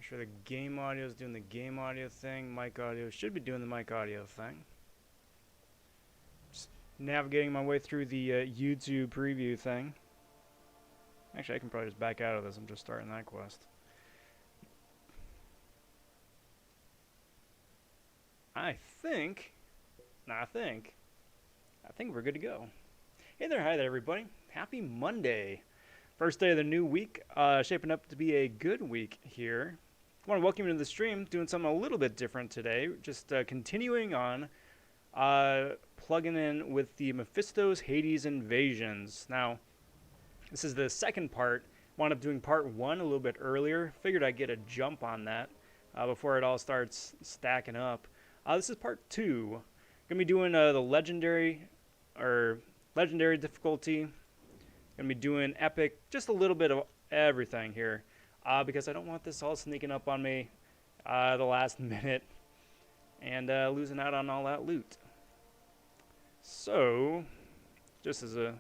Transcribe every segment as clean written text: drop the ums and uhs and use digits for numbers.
sure the game audio is doing the game audio thing. Mic audio should be doing the mic audio thing. Just navigating my way through the YouTube preview thing. Actually, I can probably just back out of this. I'm just starting that quest. I think we're good to go. Hey there, hi there, everybody. Happy Monday. First day of the new week. Shaping up to be a good week here. I want to welcome you to the stream. Doing something a little bit different today. Just continuing on plugging in with the Mephisto's Hades invasions. Now, this is the second part. Wound up doing part 1 a little bit earlier. Figured I'd get a jump on that before it all starts stacking up. This is part 2. Gonna be doing the legendary difficulty. Gonna be doing epic, just a little bit of everything here, because I don't want this all sneaking up on me the last minute and losing out on all that loot. So, just as a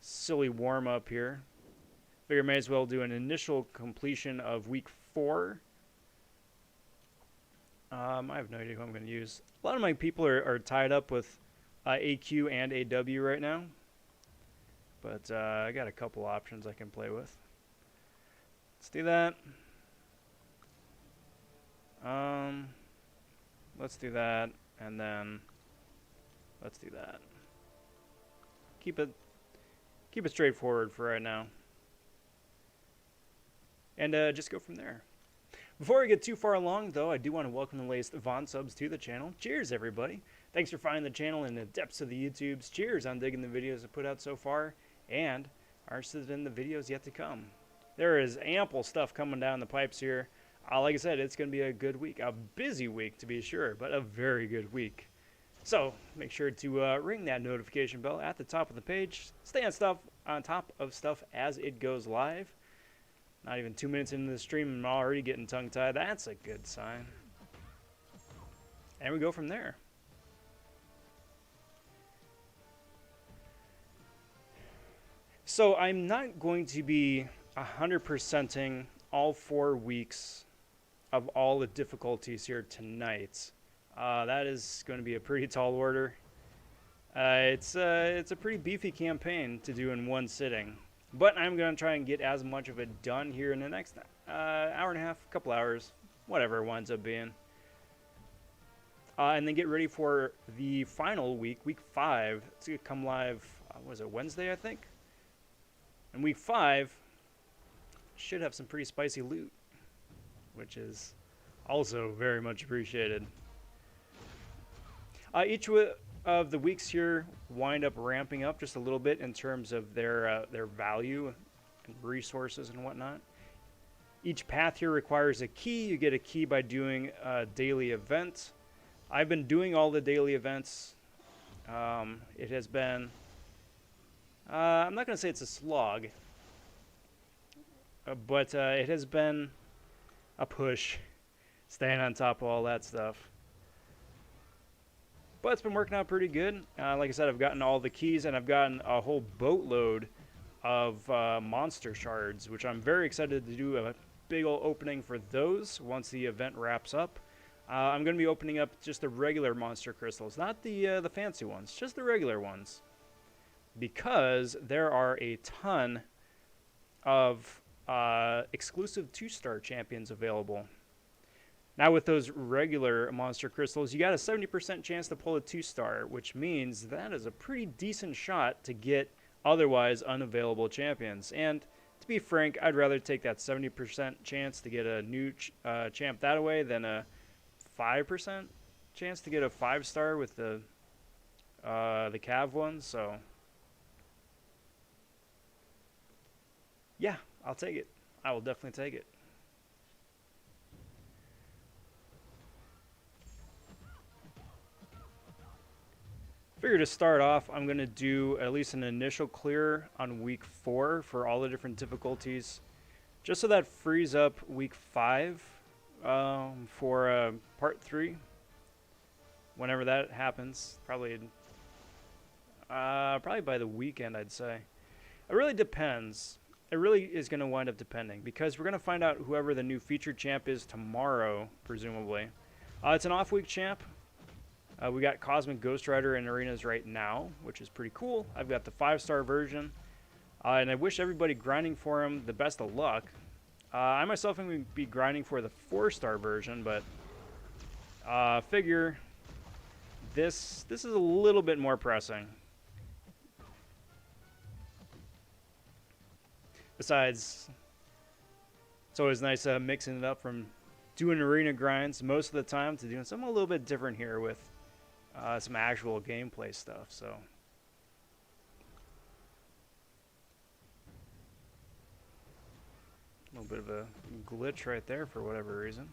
silly warm up here, figure I may as well do an initial completion of week 4. I have no idea who I'm going to use. A lot of my people are tied up with AQ and AW right now. But I got a couple options I can play with. Let's do that. Let's do that. And then let's do that. Keep it straightforward for right now. And just go from there. Before we get too far along, though, I do want to welcome the latest Von subs to the channel. Cheers, everybody. Thanks for finding the channel in the depths of the YouTubes. Cheers on digging the videos I put out so far and are interested in the videos yet to come. There is ample stuff coming down the pipes here. Like I said, it's going to be a good week. A busy week, to be sure, but a very good week. So make sure to ring that notification bell at the top of the page. Stay on top of stuff as it goes live. Not even 2 minutes into the stream, I'm already getting tongue-tied. That's a good sign. And we go from there. So I'm not going to be 100%ing all 4 weeks of all the difficulties here tonight. That is going to be a pretty tall order. It's a pretty beefy campaign to do in one sitting. But I'm going to try and get as much of it done here in the next hour and a half, couple hours, whatever it winds up being. And then get ready for the final week, week 5. It's going to come live, was it Wednesday, I think? And week 5 should have some pretty spicy loot, which is also very much appreciated. Each of the weeks here wind up ramping up just a little bit in terms of their value and resources and whatnot. Each path here requires a key. You get a key by doing a daily event. I've been doing all the daily events. It has been, I'm not going to say it's a slog, but it has been a push, staying on top of all that stuff. But it's been working out pretty good. Like I said, I've gotten all the keys, and I've gotten a whole boatload of monster shards, which I'm very excited to do a big old opening for those once the event wraps up. I'm going to be opening up just the regular monster crystals, not the fancy ones, just the regular ones, because there are a ton of exclusive 2-star champions available. Now with those regular monster crystals, you got a 70% chance to pull a 2-star, which means that is a pretty decent shot to get otherwise unavailable champions. And to be frank, I'd rather take that 70% chance to get a new champ that way than a 5% chance to get a 5-star with the Cav ones. So yeah, I'll take it. I will definitely take it. Figure to start off, I'm going to do at least an initial clear on week 4 for all the different difficulties, just so that frees up week 5 for part 3, whenever that happens. Probably by the weekend, I'd say. It really depends. it really is going to wind up depending, because we're going to find out whoever the new featured champ is tomorrow, presumably. It's an off-week champ. We got Cosmic Ghost Rider in arenas right now, which is pretty cool. I've got the 5-star version, and I wish everybody grinding for him the best of luck. I myself am going to be grinding for the 4-star version, but figure this is a little bit more pressing. Besides, it's always nice mixing it up from doing arena grinds most of the time to doing something a little bit different here with some actual gameplay stuff. So a little bit of a glitch right there for whatever reason.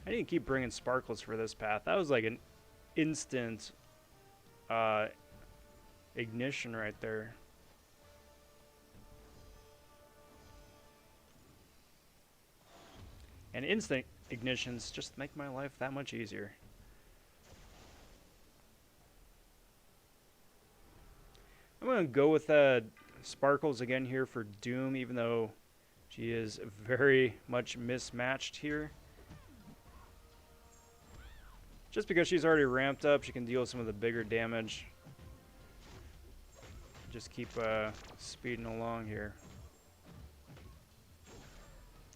I need to keep bringing sparkles for this path. That was like an instant ignition right there. And instant ignitions just make my life that much easier. I'm going to go with sparkles again here for Doom, even though she is very much mismatched here. Just because she's already ramped up, she can deal some of the bigger damage. Just keep speeding along here.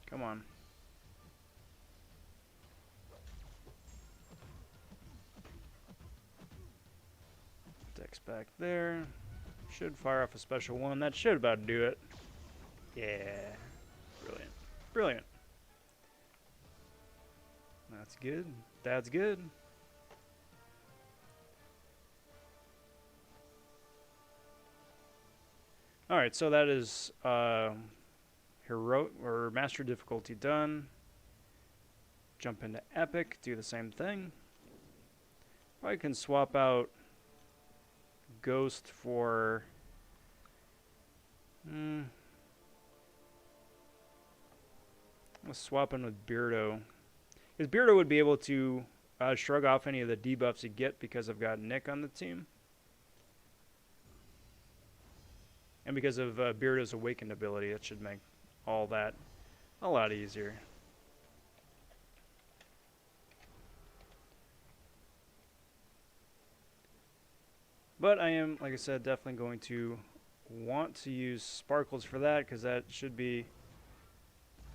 Come on. Dex back there. Should fire off a special one. That should about do it. Yeah. Brilliant. Brilliant. That's good. That's good. Alright, so that is heroic or master difficulty done. Jump into epic, do the same thing. Probably can swap out Ghost for let's swap in with Beardo, because Beardo would be able to shrug off any of the debuffs you get because I've got Nick on the team, and because of Beardo's awakened ability. That should make all that a lot easier. But I am, like I said, definitely going to want to use sparkles for that, because that should be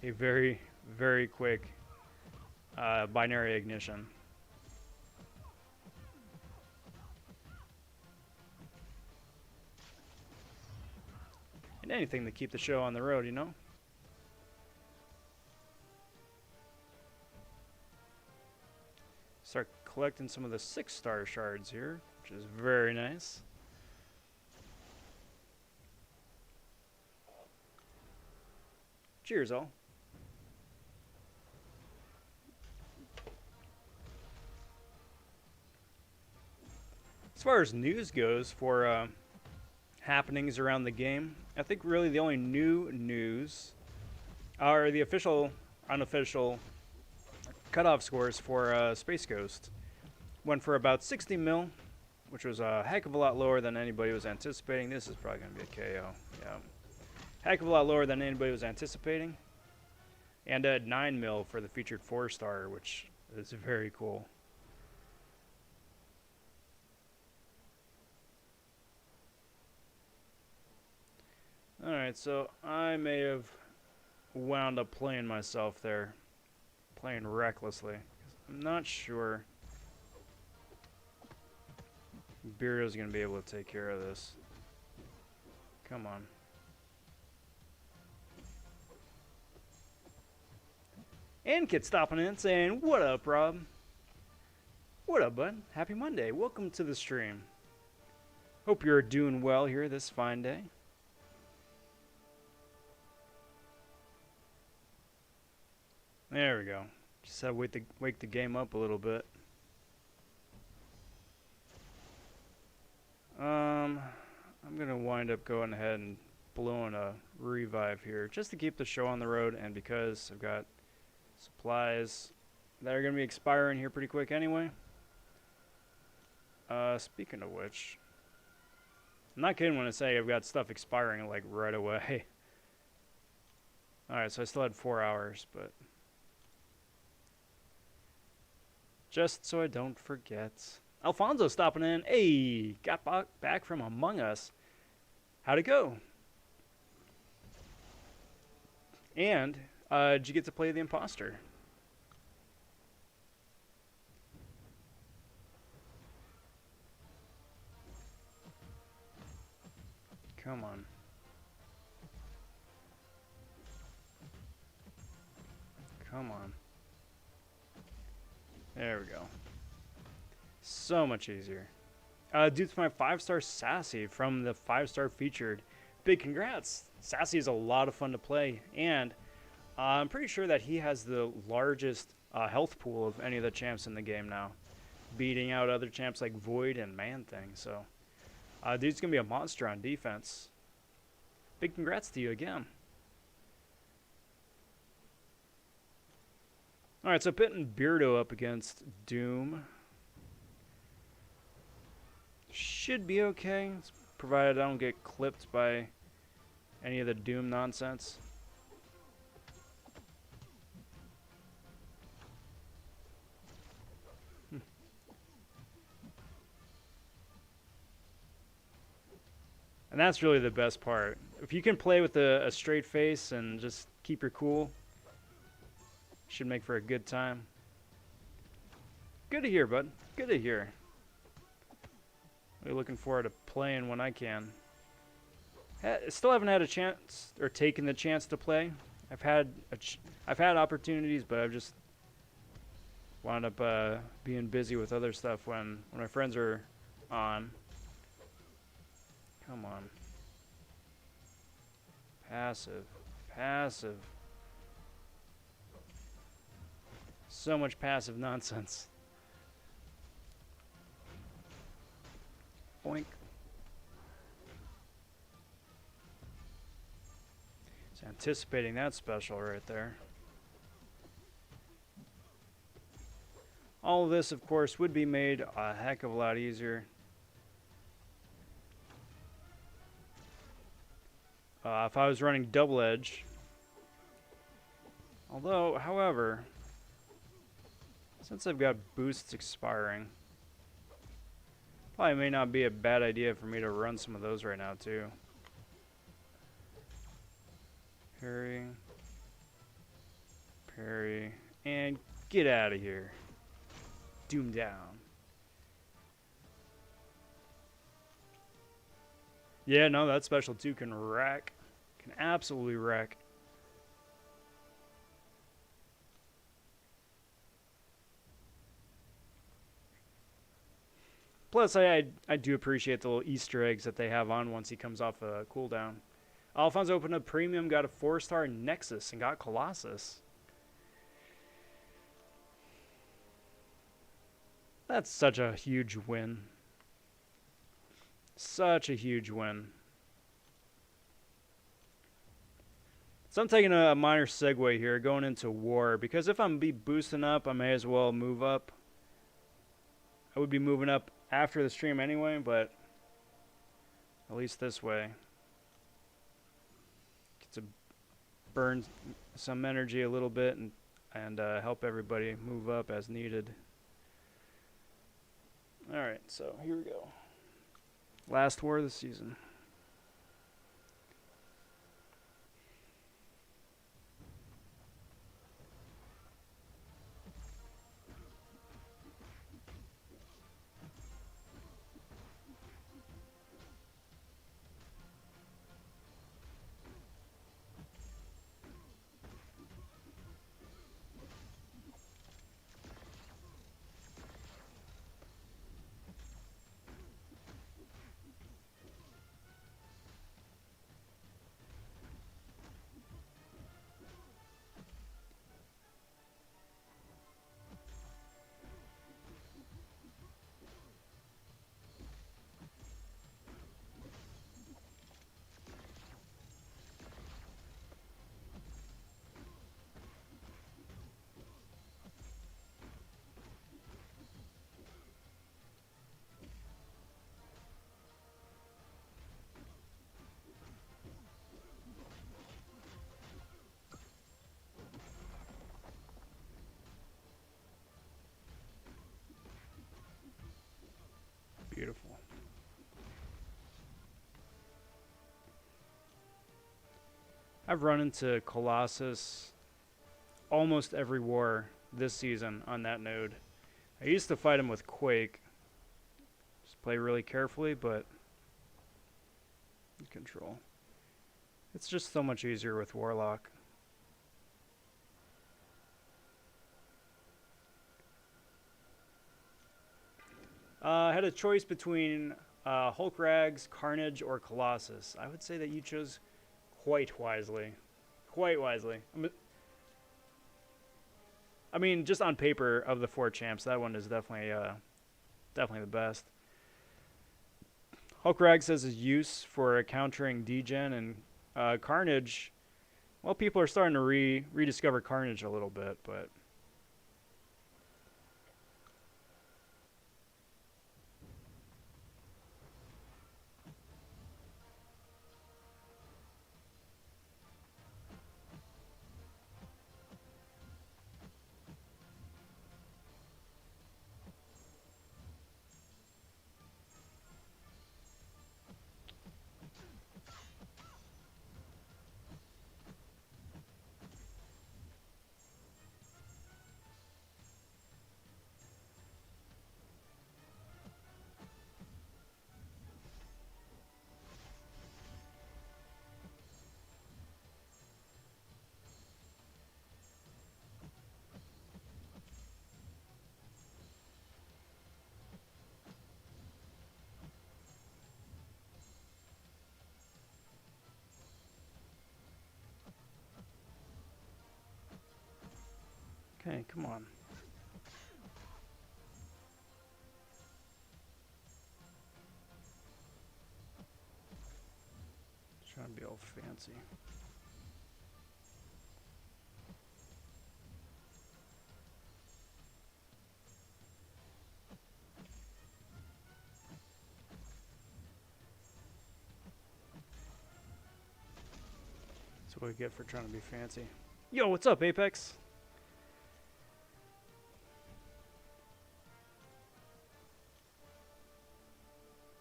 a very, very quick binary ignition. And anything to keep the show on the road, you know? Start collecting some of the 6-star shards here, which is very nice. Cheers, all. As far as news goes for happenings around the game, I think really the only new news are the official, unofficial cutoff scores for Space Ghost. Went for about 60 mil, which was a heck of a lot lower than anybody was anticipating. This is probably going to be a KO. Yeah. Heck of a lot lower than anybody was anticipating. And 9 mil for the featured 4-star, which is very cool. Alright, so I may have wound up playing myself there. Playing recklessly. I'm not sure Beardo's going to be able to take care of this. Come on. And Kid stopping in saying, "What up, Rob? What up, bud? Happy Monday. Welcome to the stream. Hope you're doing well here this fine day." There we go. Just had to wake the game up a little bit. I'm going to wind up going ahead and blowing a revive here just to keep the show on the road, and because I've got supplies that are going to be expiring here pretty quick anyway. Speaking of which, I'm not kidding when I say I've got stuff expiring like right away. Alright, so I still had 4 hours, but just so I don't forget. Alfonso stopping in. Hey, got back from Among Us. How'd it go? And did you get to play the imposter? Come on. Come on. There we go. So much easier. Due to my 5-star Sassy from the 5-star featured. Big congrats. Sassy is a lot of fun to play. And I'm pretty sure that he has the largest health pool of any of the champs in the game now. Beating out other champs like Void and Man-Thing. So, dude's going to be a monster on defense. Big congrats to you again. Alright, so pitting Beardo up against Doom. Should be okay, provided I don't get clipped by any of the Doom nonsense. And that's really the best part. If you can play with a straight face and just keep your cool, should make for a good time. Good to hear, bud. Good to hear. Really looking forward to playing when I can. Still haven't had a chance or taken the chance to play. I've had opportunities, but I've just wound up being busy with other stuff when my friends are on. Come on. Passive. Passive. So much passive nonsense. Boink. It's anticipating that special right there. All of this, of course, would be made a heck of a lot easier. If I was running double edge. Although, however, since I've got boosts expiring, probably may not be a bad idea for me to run some of those right now too. Parry. Parry. And get out of here. Doom down. Yeah, no, that special too can wreck. Can absolutely wreck. Plus, I do appreciate the little Easter eggs that they have on once he comes off a cooldown. Alfonso opened up Premium, got a 4-star Nexus, and got Colossus. That's such a huge win. Such a huge win. So I'm taking a minor segue here, going into war, because if I'm be boosting up, I may as well move up. I would be moving up after the stream anyway, but at least this way. Get to burn some energy a little bit and help everybody move up as needed. Alright, so here we go. Last war of the season. I've run into Colossus almost every war this season on that node. I used to fight him with Quake. Just play really carefully, but control. It's just so much easier with Warlock. I had a choice between Hulk Rags, Carnage, or Colossus. I would say that you chose quite wisely. Quite wisely. I mean, just on paper, of the 4 champs, that one is definitely the best. Hulk Rags has his use for countering degen, and Carnage, well, people are starting to rediscover Carnage a little bit, but okay, come on. Trying to be all fancy. That's what we get for trying to be fancy. Yo, what's up, Apex?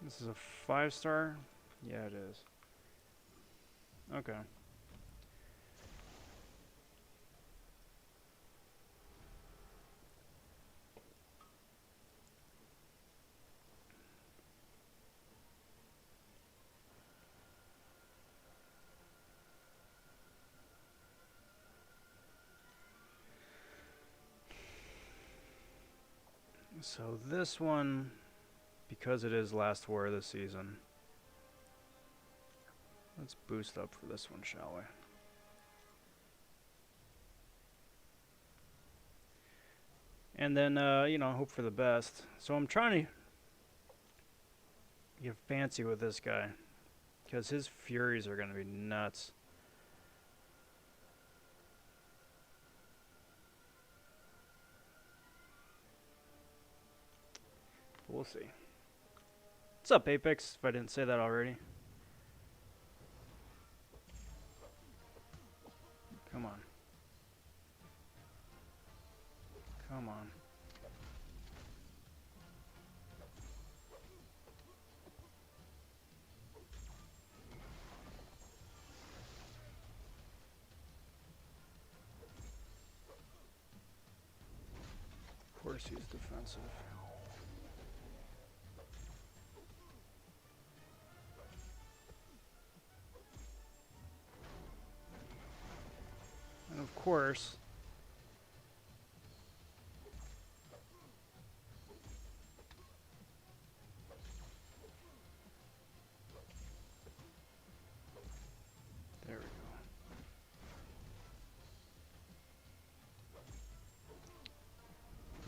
This is a 5-star? Yeah, it is. Okay. So this one, because it is last war of the season, let's boost up for this one, shall we? And then, you know, hope for the best. So I'm trying to get fancy with this guy, because his furies are going to be nuts. We'll see. What's up, Apex? If I didn't say that already. Come on. Come on. Of course he's defensive. And of course, there we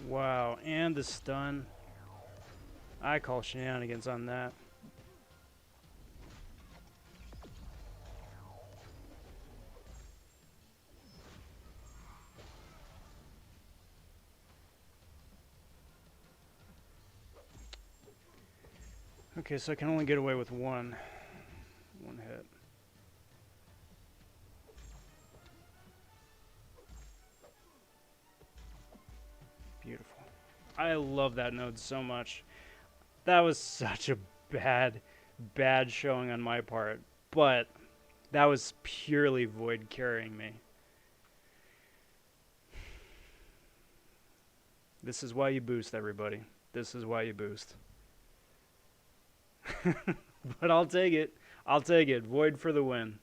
go. Wow, and the stun. I call shenanigans on that. Okay, so I can only get away with one hit. Beautiful. I love that node so much. That was such a bad showing on my part, but That was purely Void carrying me. This is why you boost, everybody. This is why you boost. But I'll take it. I'll take it. Void for the win.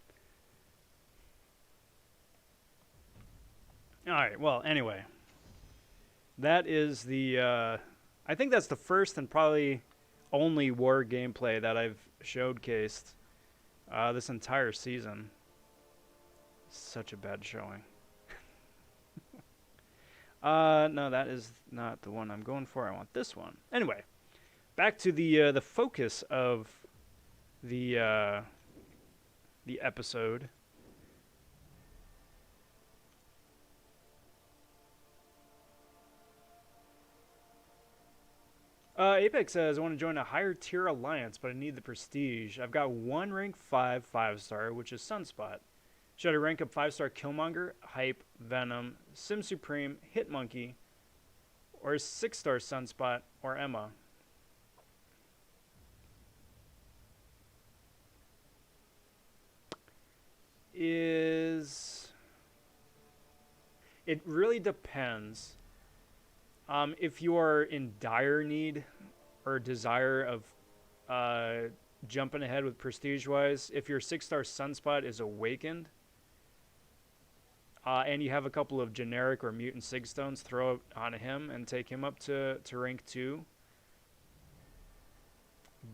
Alright, well, anyway. That is the... I think that's the first and probably only war gameplay that I've showcased this entire season. Such a bad showing. No, that is not the one I'm going for. I want this one. Anyway, back to the focus of the episode. Apex says, I want to join a higher tier alliance, but I need the prestige. I've got one rank 5 5-star, which is Sunspot. Should I rank up 5-star Killmonger, Hype, Venom, Sim Supreme, Hitmonkey, or 6-star Sunspot, or Emma? It really depends. If you are in dire need or desire of jumping ahead with prestige-wise, if your 6-star Sunspot is awakened, and you have a couple of generic or mutant sig stones, throw it on him and take him up to rank 2.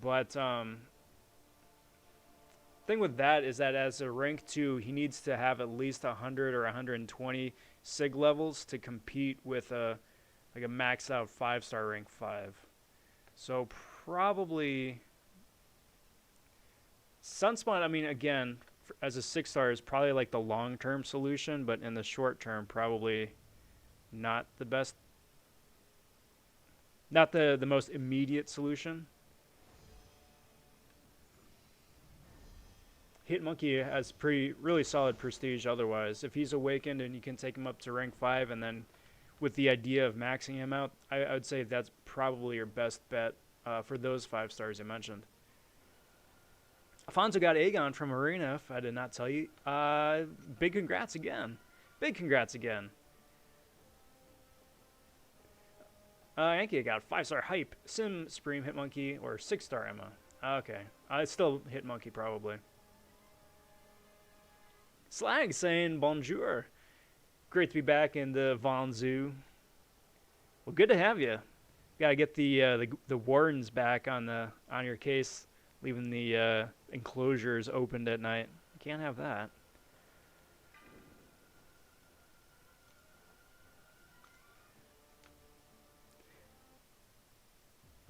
But thing with that is that as a rank 2, he needs to have at least 100 or 120 sig levels to compete with a maxed out 5-star rank 5. So probably Sunspot, I mean, again, as a 6-star is probably like the long-term solution, but in the short term, probably not the best, not the most immediate solution. Hitmonkey has really solid prestige otherwise. If he's awakened and you can take him up to rank 5 and then with the idea of maxing him out, I would say that's probably your best bet for those 5-stars you mentioned. Alfonso got Aegon from Arena, if I did not tell you. Big congrats again. Big congrats again. Yankee got 5-star Hype, Sim, Supreme, Hitmonkey, or 6-star Emma. Okay. It's still Hitmonkey, probably. Slag saying bonjour. Great to be back in the vonShoe. Well, good to have you. Gotta get the wardens back on your case, leaving the enclosures opened at night. You can't have that.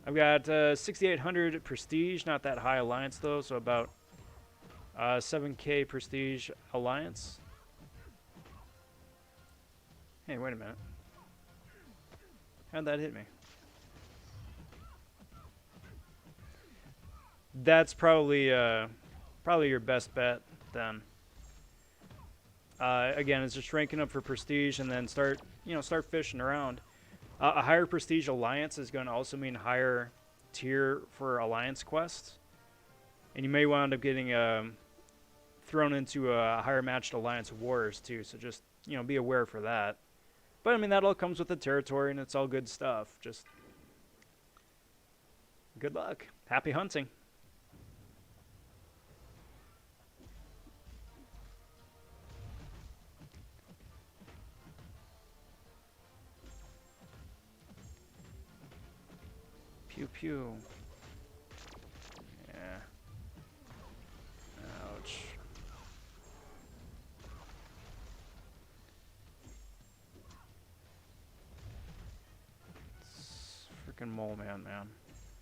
I've got 6,800 prestige, not that high alliance though, so about 7k prestige alliance. Hey, wait a minute. How'd that hit me? That's probably your best bet then. Again, it's just ranking up for prestige and then start fishing around. A higher prestige alliance is going to also mean higher tier for alliance quests, and you may wind up getting thrown into a higher matched alliance wars too. So just be aware for that. But I mean that all comes with the territory, and it's all good stuff. Just good luck, happy hunting. Pew pew. Yeah. Ouch. It's freaking Mole Man, man.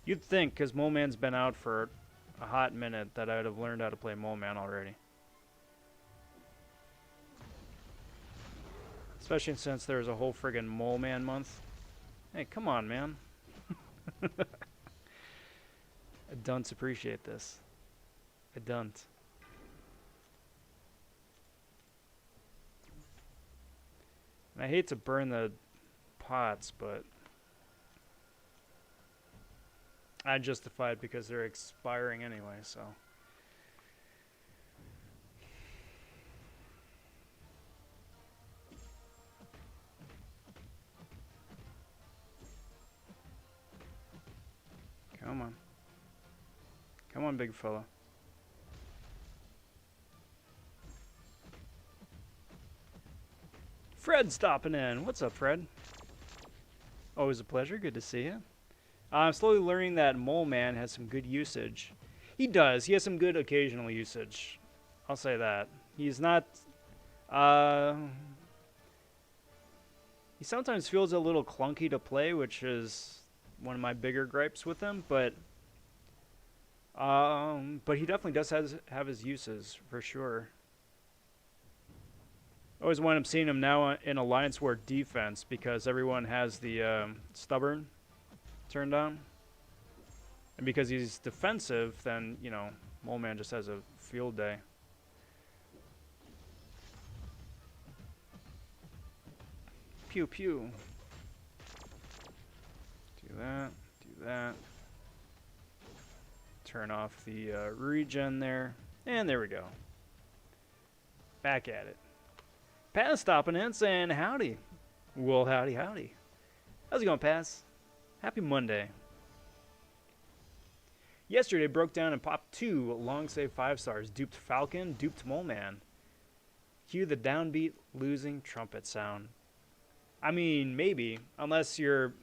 You'd think, because Mole Man's been out for a hot minute, that I'd have learned how to play Mole Man already. Especially since there's a whole friggin' Mole Man month. Hey, come on, man. I don't appreciate this. I don't. And I hate to burn the pots, but I justify it because they're expiring anyway, so. Come on, big fella. Fred stopping in. What's up, Fred? Always a pleasure. Good to see you. I'm slowly learning that Mole Man has some good usage. He does. He has some good occasional usage. I'll say that. He's not... he sometimes feels a little clunky to play, which is one of my bigger gripes with him, but he definitely does have his uses, for sure. I always wind up seeing him now in Alliance War defense because everyone has the stubborn turned on. And because he's defensive, then, you know, Mole Man just has a field day. Pew pew. Do that, do that. Turn off the regen there. And there we go. Back at it. Paz stopping in saying howdy. Well, howdy, howdy. How's it going, Paz? Happy Monday. Yesterday broke down and popped 2 long save 5 stars. Duped Falcon, duped Mole Man. Cue the downbeat losing trumpet sound. I mean, maybe, unless your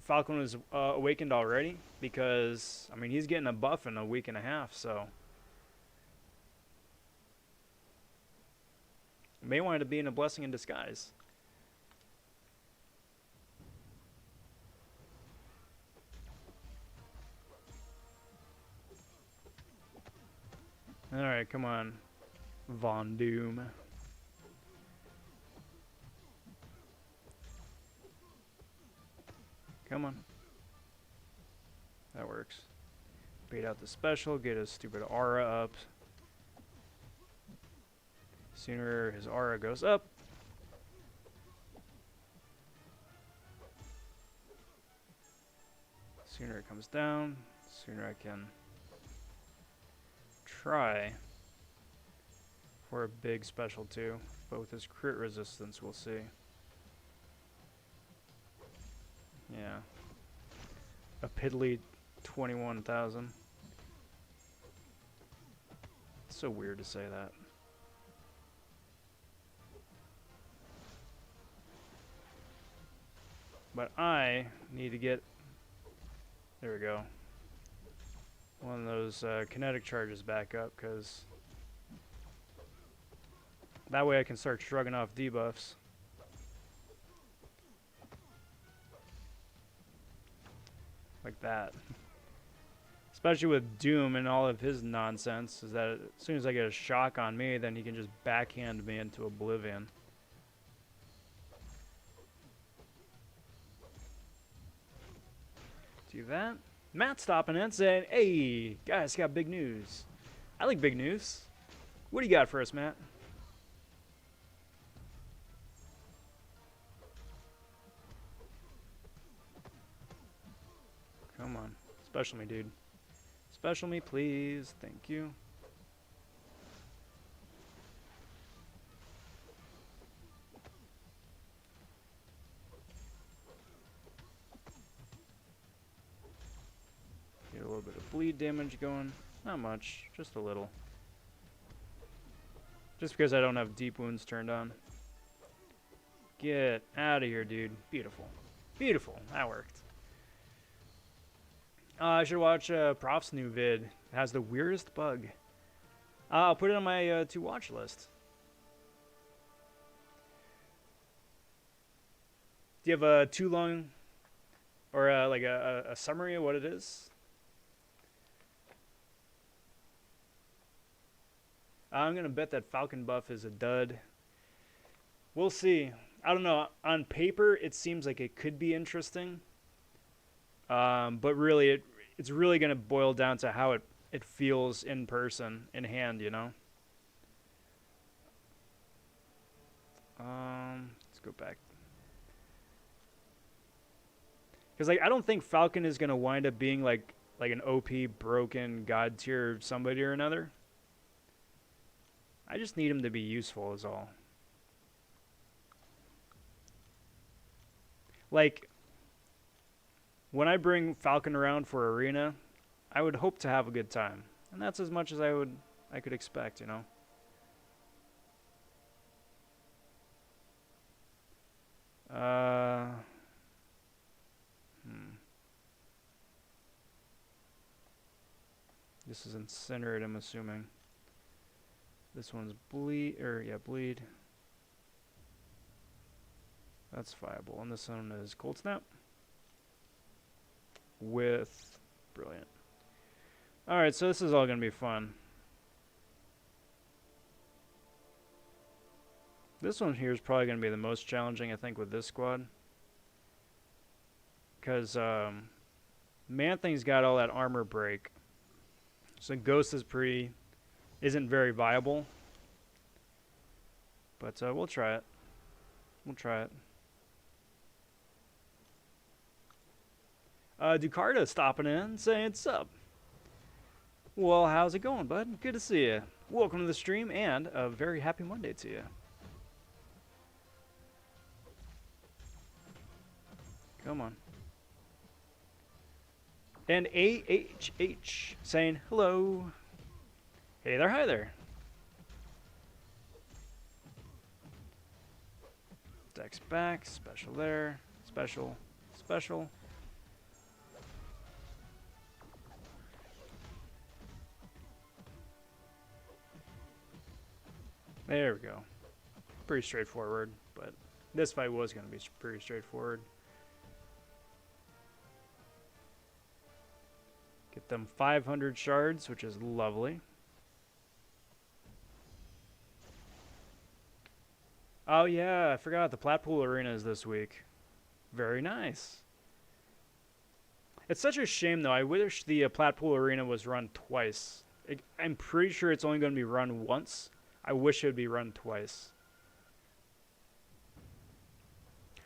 Falcon was awakened already, because, I mean, he's getting a buff in a week and a half, so. It may wind up being a blessing in disguise. Alright, come on, Von Doom. Come on. That works. Bait out the special, get his stupid aura up. Sooner his aura goes up, sooner it comes down, sooner I can try for a big special too. But with his crit resistance, we'll see. Yeah. A piddly 21,000. It's so weird to say that. But I need to get, there we go, one of those kinetic charges back up, because that way I can start shrugging off debuffs. Like that. Especially with Doom and all of his nonsense, is that as soon as I get a shock on me, then he can just backhand me into oblivion. Do that. Matt stopping in saying, hey, guys, got big news. I like big news. What do you got for us, Matt? Come on. Special me, dude. Special me, please. Thank you. Get a little bit of bleed damage going. Not much, just a little. Just because I don't have deep wounds turned on. Get out of here, dude. Beautiful. Beautiful. That worked. I should watch Prof's new vid. It has the weirdest bug. I'll put it on my to watch list. Do you have a too long, or like a summary of what it is? I'm gonna bet that Falcon buff is a dud. We'll see. I don't know. On paper, it seems like it could be interesting. But really, it's really going to boil down to how it feels in person, in hand, you know? Let's go back. Because like, I don't think Falcon is going to wind up being like an OP, broken, god tier somebody or another. I just need him to be useful is all. Like, when I bring Falcon around for Arena, I would hope to have a good time. And that's as much as I could expect, you know. This is Incinerate, I'm assuming. This one's Bleed, Bleed. That's viable. And this one is Cold Snap. With Brilliant. Alright, so this is all going to be fun. This one here is probably going to be the most challenging, I think, with this squad. Because Man-Thing's got all that armor break. So Ghost isn't very viable. But we'll try it. We'll try it. Ducarda stopping in, saying what's up. Well, how's it going, bud? Good to see you. Welcome to the stream, and a very happy Monday to you. Come on. And AHH saying hello. Hey there, hi there. Dex back, special there, special, special. There we go. Pretty straightforward, but this fight was going to be pretty straightforward. Get them 500 shards, which is lovely. Oh yeah, I forgot the Platpool Arena is this week. Very nice. It's such a shame though. I wish the Platpool Arena was run twice. I'm pretty sure it's only going to be run once. I wish it would be run twice.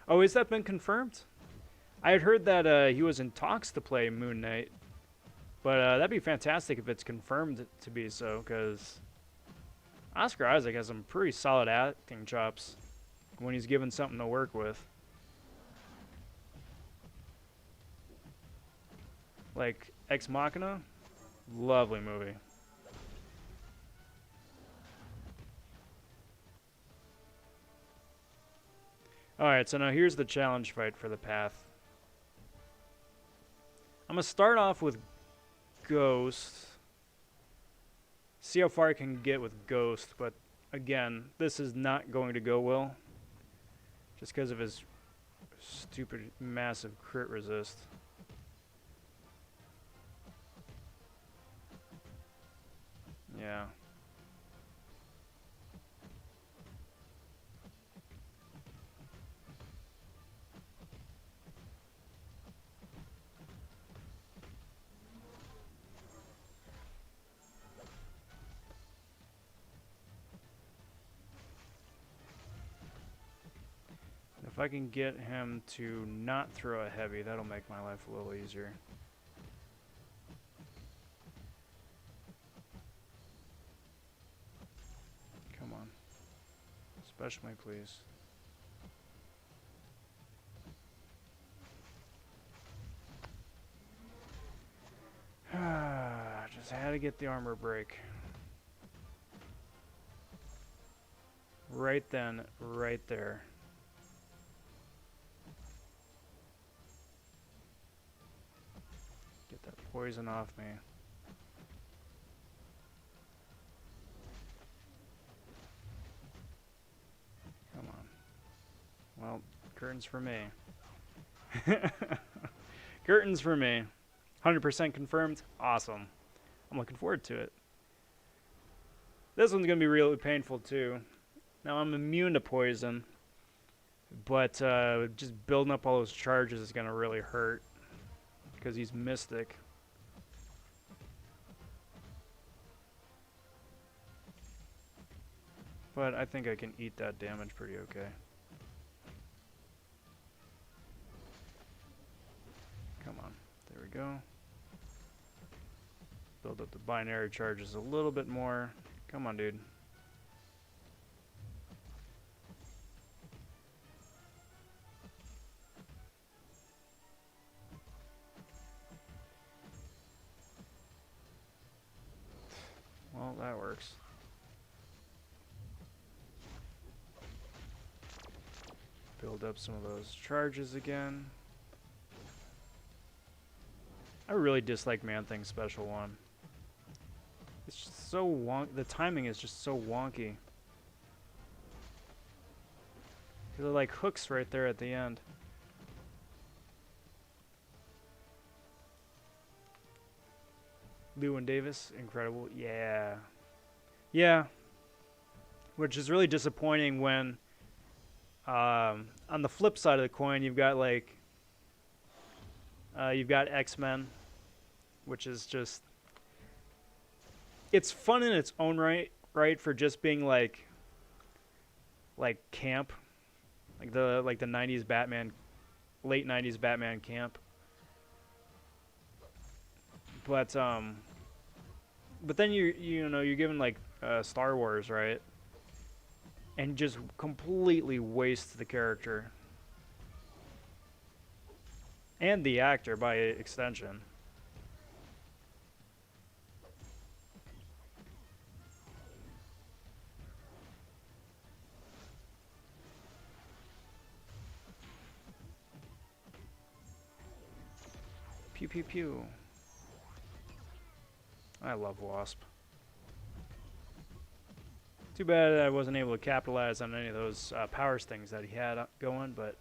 Oh, has that been confirmed? I had heard that he was in talks to play Moon Knight. But that'd be fantastic if it's confirmed to be so, because Oscar Isaac has some pretty solid acting chops when he's given something to work with. Like Ex Machina, lovely movie. Alright, so now here's the challenge fight for the path. I'm going to start off with Ghost. See how far I can get with Ghost, but again, this is not going to go well. Just because of his stupid, massive crit resist. Yeah. If I can get him to not throw a heavy, that'll make my life a little easier. Come on. Special me, please. Just had to get the armor break. Right then, right there. Get that poison off me. Come on. Well, curtains for me. Curtains for me. 100% confirmed. Awesome. I'm looking forward to it. This one's going to be really painful too. Now I'm immune to poison, but just building up all those charges is going to really hurt because he's Mystic. But I think I can eat that damage pretty okay. Come on. There we go. Build up the binary charges a little bit more. Come on, dude. works. Build up some of those charges again. I really dislike Man-Thing Special 1. It's just so wonky. The timing is just so wonky. They're like hooks right there at the end. Lewin Davis, incredible. Yeah. Yeah. Which is really disappointing when on the flip side of the coin, you've got like you've got X-Men, which is just, it's fun in its own right, for just being like camp, like the 90s Batman, late 90s Batman camp. But then you're given like Star Wars, right? And just completely waste the character. And the actor, by extension. Pew pew pew. I love Wasp. Too bad I wasn't able to capitalize on any of those powers things that he had going, but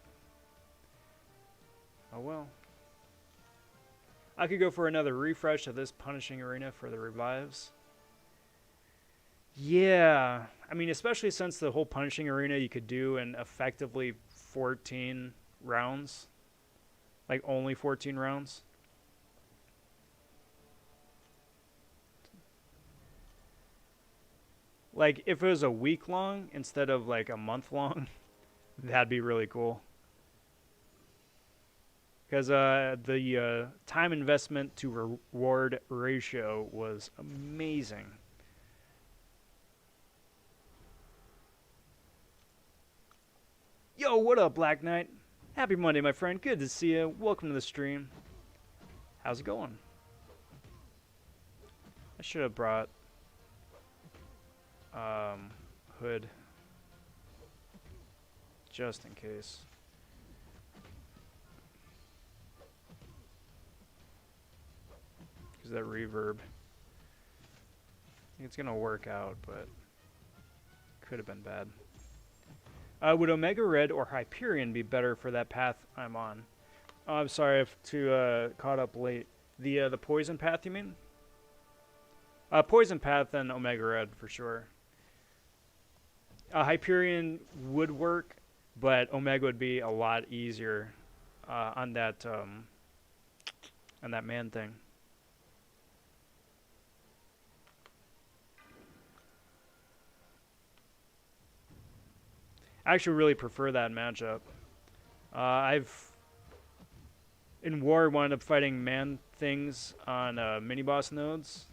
oh well. I could go for another refresh of this Punishing Arena for the revives. Yeah, I mean, especially since the whole Punishing Arena you could do in effectively 14 rounds. Like only 14 rounds. Like, if it was a week long instead of like a month long, that'd be really cool. Because the time investment to reward ratio was amazing. Yo, what up, Black Knight? Happy Monday, my friend. Good to see you. Welcome to the stream. How's it going? I should have brought Hood just in case. Because that reverb, it's gonna work out, but could have been bad. Would Omega Red or Hyperion be better for that path I'm on? Oh, I'm sorry to caught up late. The poison path, you mean? Poison path and Omega Red for sure. Hyperion would work, but Omega would be a lot easier on that man thing. I actually really prefer that matchup. I've in War wound up fighting man things on mini boss nodes,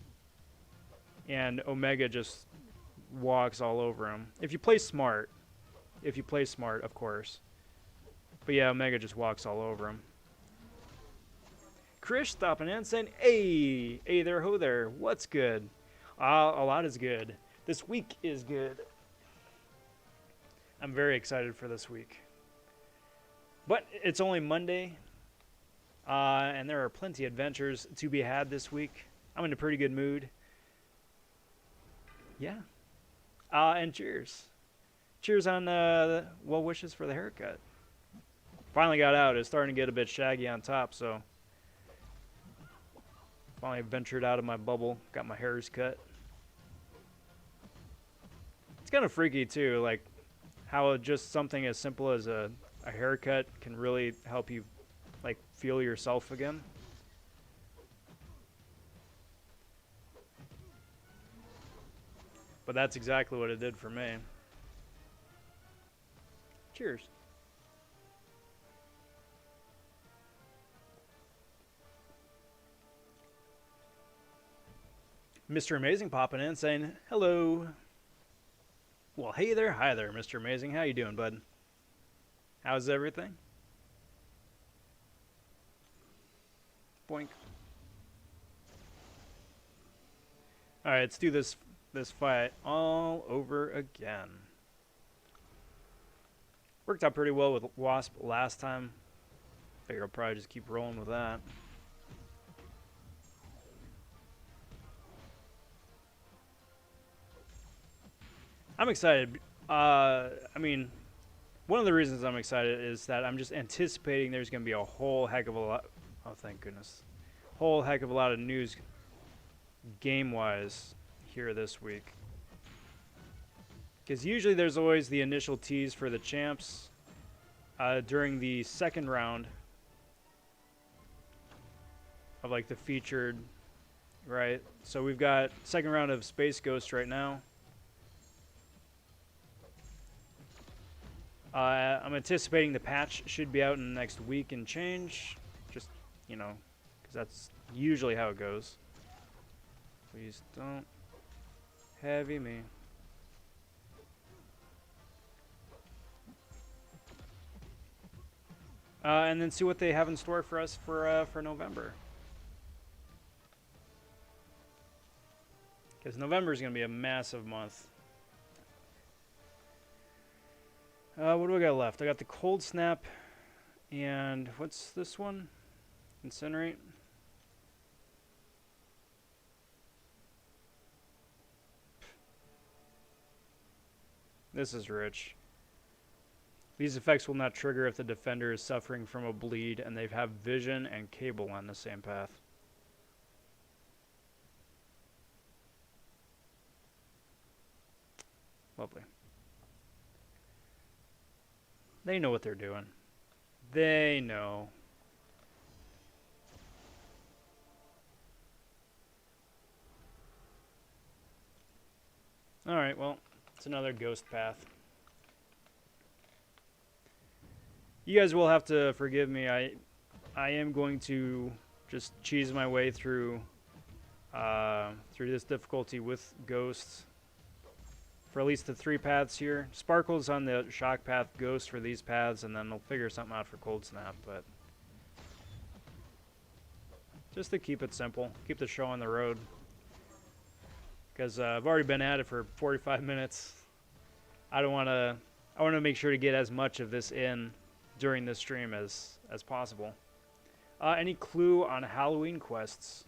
and Omega just walks all over him. If you play smart, of course. But yeah, Omega just walks all over him. Krish stopping in saying, hey there, ho there, what's good? A lot is good. This week is good. I'm very excited for this week. But it's only Monday, and there are plenty of adventures to be had this week. I'm in a pretty good mood. Yeah. And cheers. Cheers on well wishes for the haircut. Finally got out. It's starting to get a bit shaggy on top, so finally ventured out of my bubble. Got my hairs cut. It's kind of freaky too, like how just something as simple as a haircut can really help you like feel yourself again. But that's exactly what it did for me. Cheers. Mr. Amazing popping in saying hello. Well, hey there, hi there, Mr. Amazing. How you doing, bud? How's everything? Boink. All right, let's do this this fight all over again. Worked out pretty well with Wasp last time. Figure I'll probably just keep rolling with that. I'm excited. I mean, one of the reasons I'm excited is that I'm just anticipating there's going to be a whole heck of a lot. Oh, thank goodness. Whole heck of a lot of news game-wise here this week. Because usually there's always the initial tease for the champs during the second round of like the featured, right? So we've got second round of Space Ghost right now. I'm anticipating the patch should be out in the next week and change. Just, you know, because that's usually how it goes. Please don't heavy me. And then see what they have in store for us for November. Because November is going to be a massive month. What do I got left? I got the Cold Snap, and what's this one? Incinerate. This is rich. These effects will not trigger if the defender is suffering from a bleed and they have vision and cable on the same path. Lovely. They know what they're doing. They know. Alright, well, it's another ghost path. You guys will have to forgive me. I am going to just cheese my way through this difficulty with ghosts for at least the 3 paths here. Sparkle's on the shock path, Ghost for these paths, and then we'll figure something out for Cold Snap. But just to keep it simple, keep the show on the road. Because I've already been at it for 45 minutes. I want to make sure to get as much of this in during this stream as possible. Any clue on Halloween quests?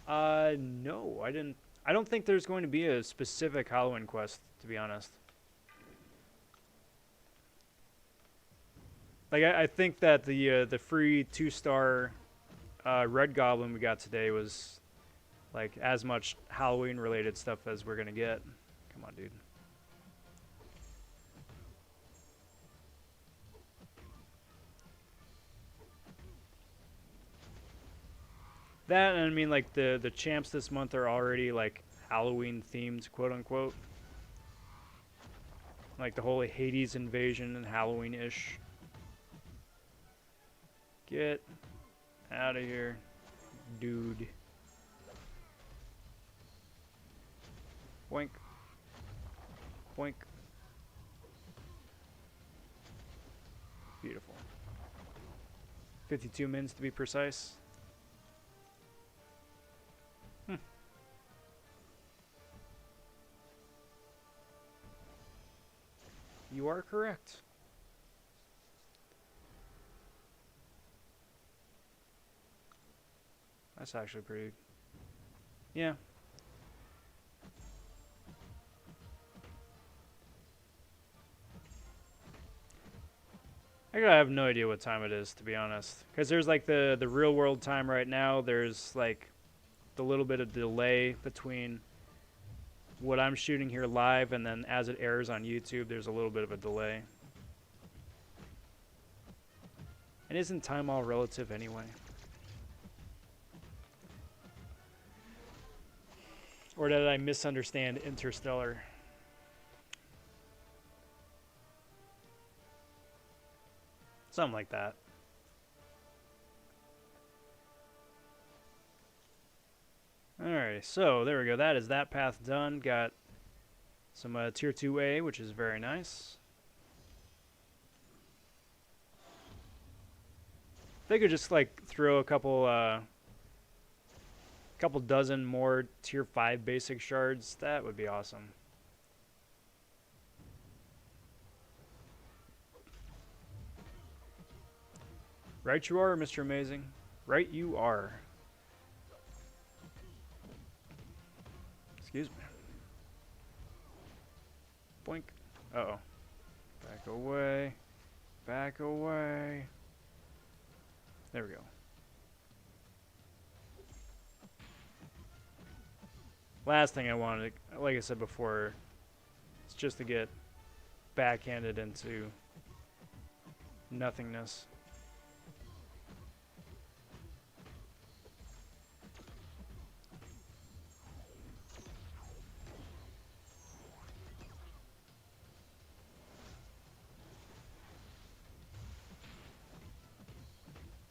No, I didn't. I don't think there's going to be a specific Halloween quest, to be honest. Like I think that the free 2-star Red Goblin we got today was like as much Halloween related stuff as we're gonna get. Come on, dude. That, and I mean, like, the champs this month are already, like, Halloween-themed, quote-unquote. Like, the whole Hades invasion and Halloween-ish. Get out of here, dude. Boink. Boink. Beautiful. 52 mins to be precise. You are correct. That's actually pretty... Yeah. I have no idea what time it is, to be honest. Because there's like the real world time right now. There's like the little bit of delay between what I'm shooting here live, and then as it airs on YouTube, there's a little bit of a delay. And isn't time all relative anyway? Or did I misunderstand Interstellar? Something like that. Alright, so there we go. That is that path done. Got some tier 2A, which is very nice. They could just like throw a couple couple dozen more tier 5 basic shards, that would be awesome. Right you are, Mr. Amazing. Right you are. Excuse me. Blink. Uh-oh. Back away. Back away. There we go. Last thing I wanted, like I said before, is just to get backhanded into nothingness.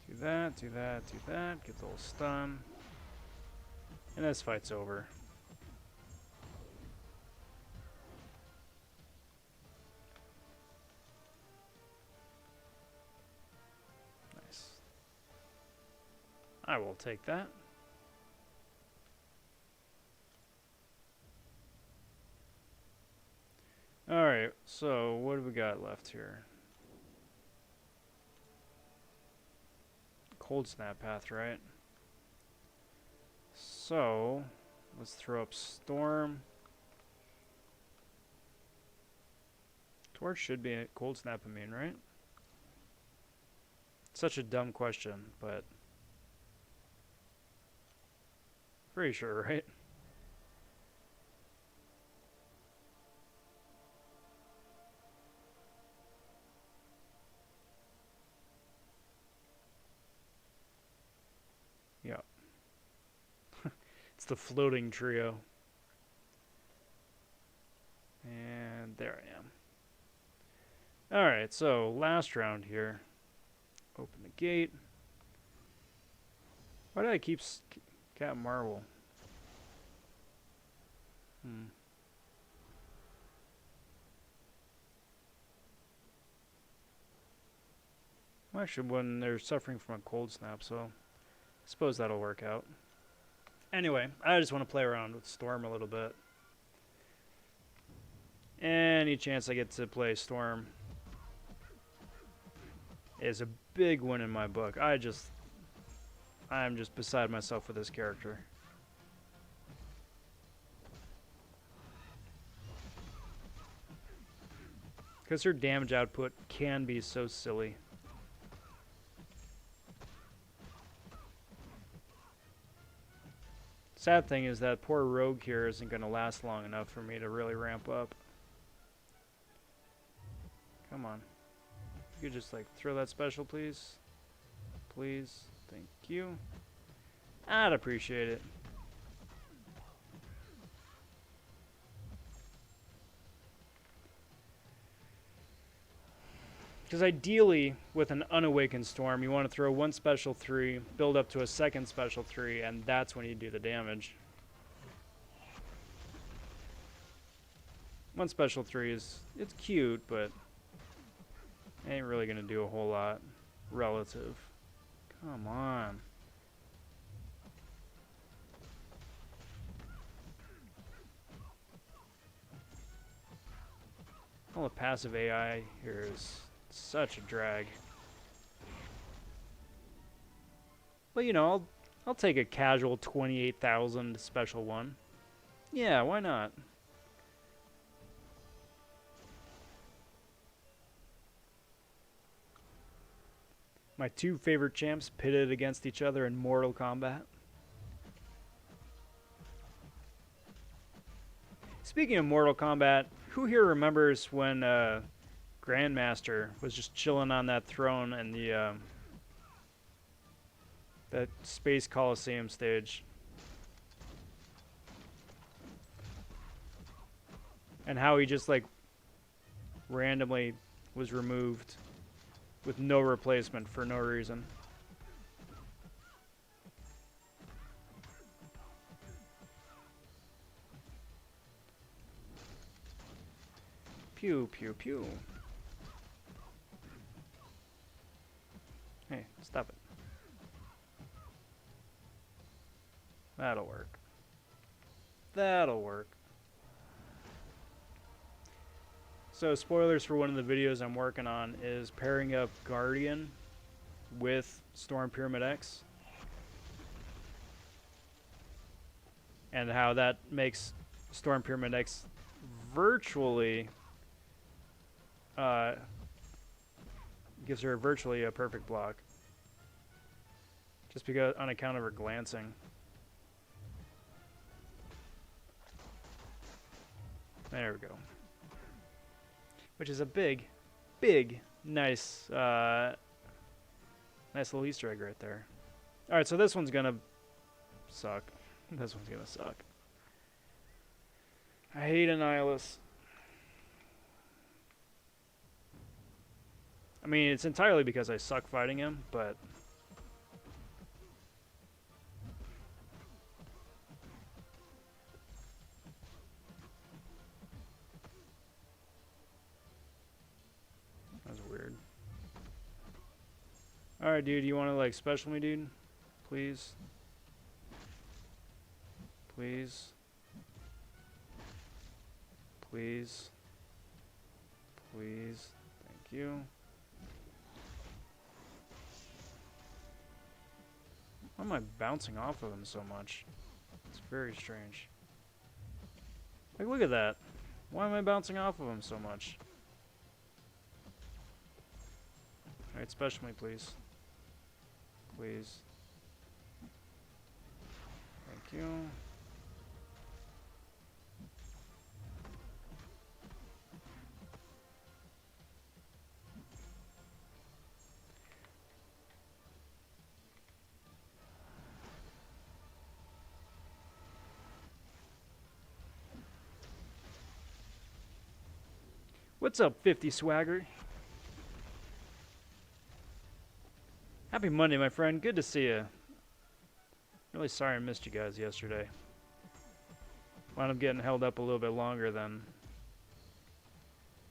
Do that, do that, do that. Get the little stun. And this fight's over. Nice. I will take that. Alright, so what do we got left here? Cold snap path, right? So, let's throw up Storm. Torch should be a cold snap immune, right? Such a dumb question, but pretty sure, right? Yeah. It's the floating trio. And there I am. Alright, so last round here. Open the gate. Why did I keep Captain Marvel? Well, actually, when they're suffering from a cold snap, so I suppose that'll work out. Anyway, I just want to play around with Storm a little bit. Any chance I get to play Storm is a big win in my book. I'm just beside myself with this character. Because her damage output can be so silly. Sad thing is that poor rogue here isn't going to last long enough for me to really ramp up. Come on. You could just like throw that special, please. Please. Thank you. I'd appreciate it. Because ideally, with an unawakened Storm, you want to throw one special 3, build up to a second special 3, and that's when you do the damage. One special 3 it's cute, but ain't really going to do a whole lot relative. Come on. All the passive AI here is such a drag. But you know, I'll take a casual 28,000 special 1. Yeah, why not? My two favorite champs pitted against each other in Mortal Kombat. Speaking of Mortal Kombat, who here remembers when Grandmaster was just chilling on that throne in the that Space Coliseum stage? And how he just like randomly was removed with no replacement for no reason. Pew, pew, pew. Hey, stop it. That'll work. That'll work. So spoilers for one of the videos I'm working on is pairing up Guardian with Storm Pyramid X. And how that makes Storm Pyramid X virtually, gives her virtually a perfect block. Just because, on account of her glancing. There we go. Which is a big, nice, nice little Easter egg right there. Alright, so this one's gonna suck. This one's gonna suck. I hate Annihilus. I mean, it's entirely because I suck fighting him, but... That's weird. Alright, dude, you wanna, like, special me, dude? Please? Please? Please? Please? Thank you. Why am I bouncing off of him so much? It's very strange. Like, look at that. Why am I bouncing off of him so much? Alright, special me, please. Please. Thank you. What's up, 50 Swagger? Happy Monday, my friend. Good to see you. Really sorry I missed you guys yesterday. Wound up getting held up a little bit longer than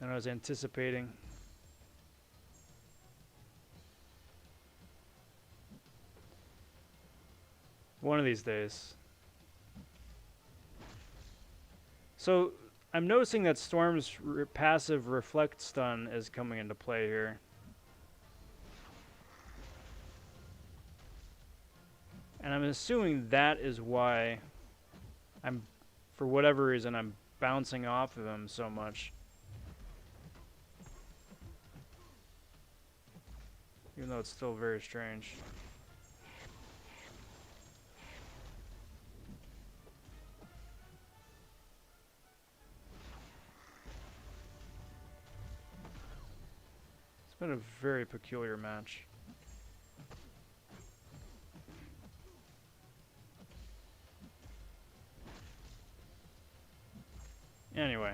I was anticipating. One of these days. So, I'm noticing that Storm's passive Reflect Stun is coming into play here. And I'm assuming that is why for whatever reason, I'm bouncing off of him so much. Even though it's still very strange. It's been a very peculiar match. Anyway.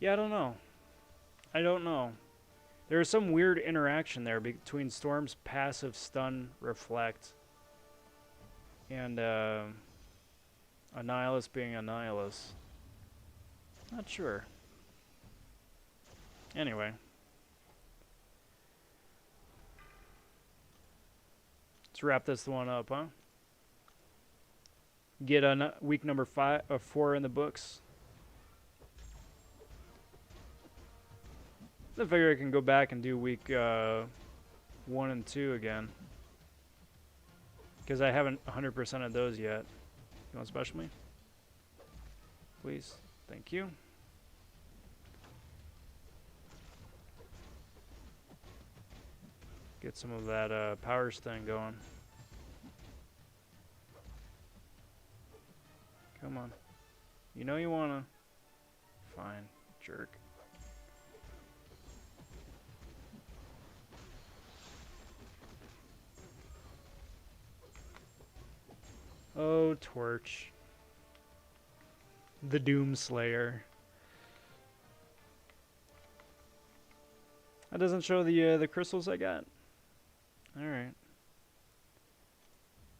Yeah, I don't know. I don't know. There is some weird interaction there between Storm's passive stun reflect and Annihilus being Annihilus. Not sure. Anyway. Let's wrap this one up, huh? Get a week number 4 in the books. I figure I can go back and do week 1 and 2 again. Because I haven't 100% of those yet. You want to special me? Please. Thank you. Get some of that power stun going. Come on. You know you wanna. Fine, jerk. Oh, Torch. The Doom Slayer. That doesn't show the crystals I got. Alright.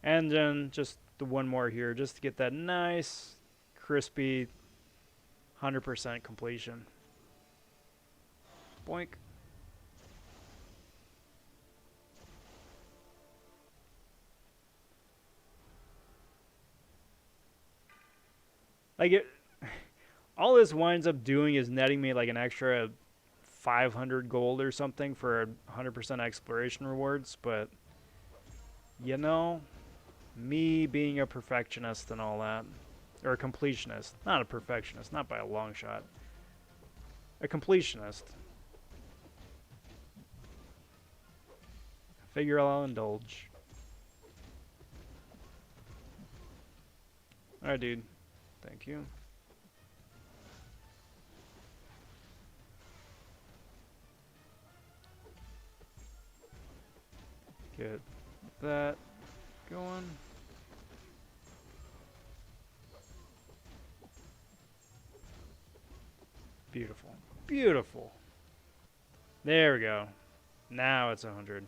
And then just the one more here, just to get that nice, crispy, 100% completion. Boink. Like it, all this winds up doing is netting me like an extra 500 gold or something for 100% exploration rewards. But you know, me being a perfectionist and all that, or a completionist, not a perfectionist, not by a long shot, a completionist. Figure I'll indulge. Alright, dude. Thank you. Get that going. Beautiful. Beautiful. There we go. Now it's 100.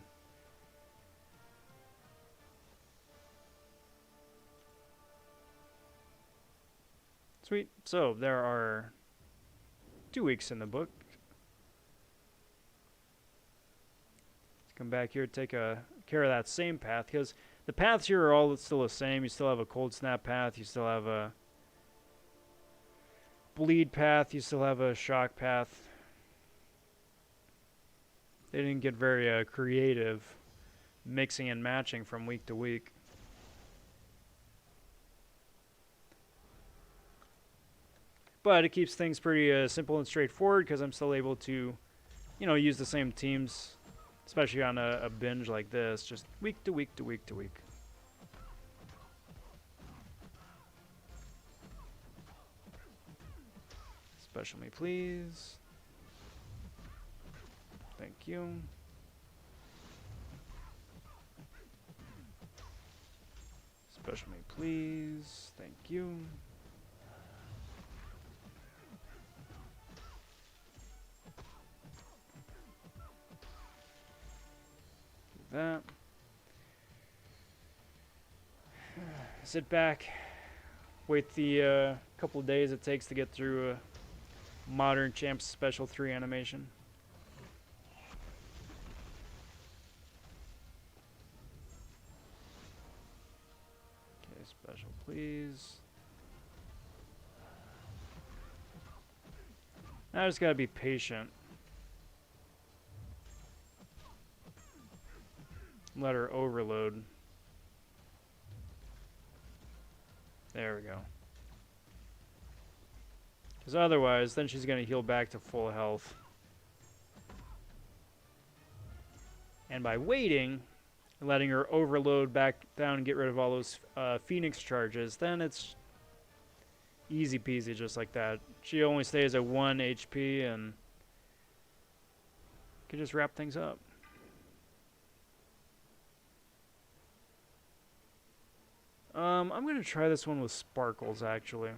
Sweet. So there are 2 weeks in the book. Let's come back here, take care of that same path, because the paths here are all still the same. You still have a cold snap path. You still have a bleed path. You still have a shock path. They didn't get very creative mixing and matching from week to week. But it keeps things pretty simple and straightforward because I'm still able to, you know, use the same teams, especially on a binge like this, just week to week to week to week. Special me, please. Thank you. Special me, please. Thank you. Do that. Sit back. Wait the couple of days it takes to get through a Modern Champs Special 3 animation. Okay, special please. I just gotta be patient. Let her overload. There we go. Because otherwise, then she's going to heal back to full health. And by waiting, and letting her overload back down and get rid of all those Phoenix charges, then it's easy peasy just like that. She only stays at 1 HP and can just wrap things up. I'm going to try this one with Sparkles, actually.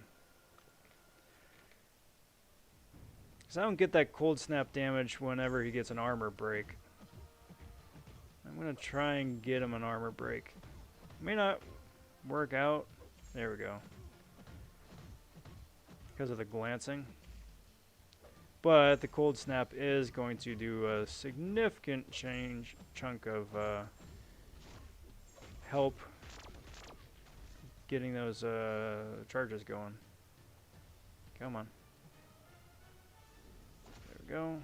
Because I don't get that cold snap damage whenever he gets an armor break. I'm going to try and get him an armor break. May not work out. There we go. Because of the glancing. But the cold snap is going to do a significant chunk of help getting those charges going. Come on. There we go.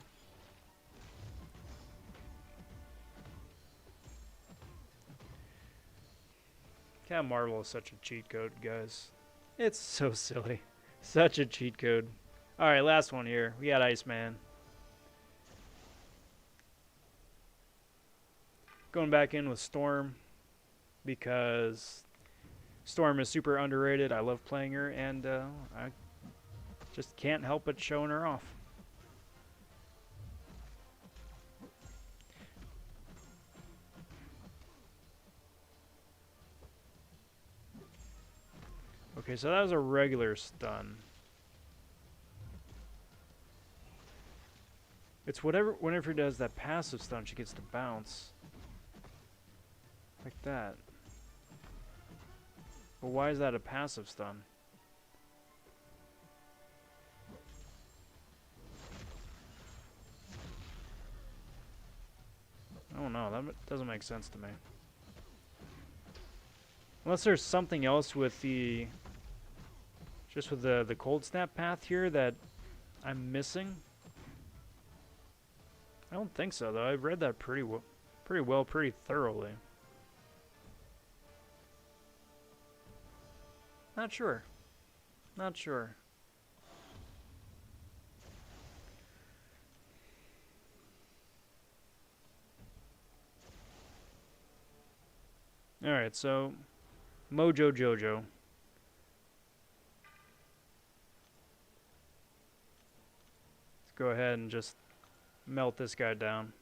Cat Marvel is such a cheat code, guys. It's so silly. Such a cheat code. Alright, last one here. We got Iceman. Going back in with Storm because Storm is super underrated. I love playing her, and I just can't help but showing her off. Okay, so that was a regular stun. It's whenever he does that passive stun, she gets to bounce. Like that. But why is that a passive stun? I don't know, that doesn't make sense to me. Unless there's something else with the Just with the cold snap path here that I'm missing? I don't think so, though. I've read that pretty pretty thoroughly. Not sure. Not sure. Alright, so Mojo Jojo. Let's go ahead and just melt this guy down.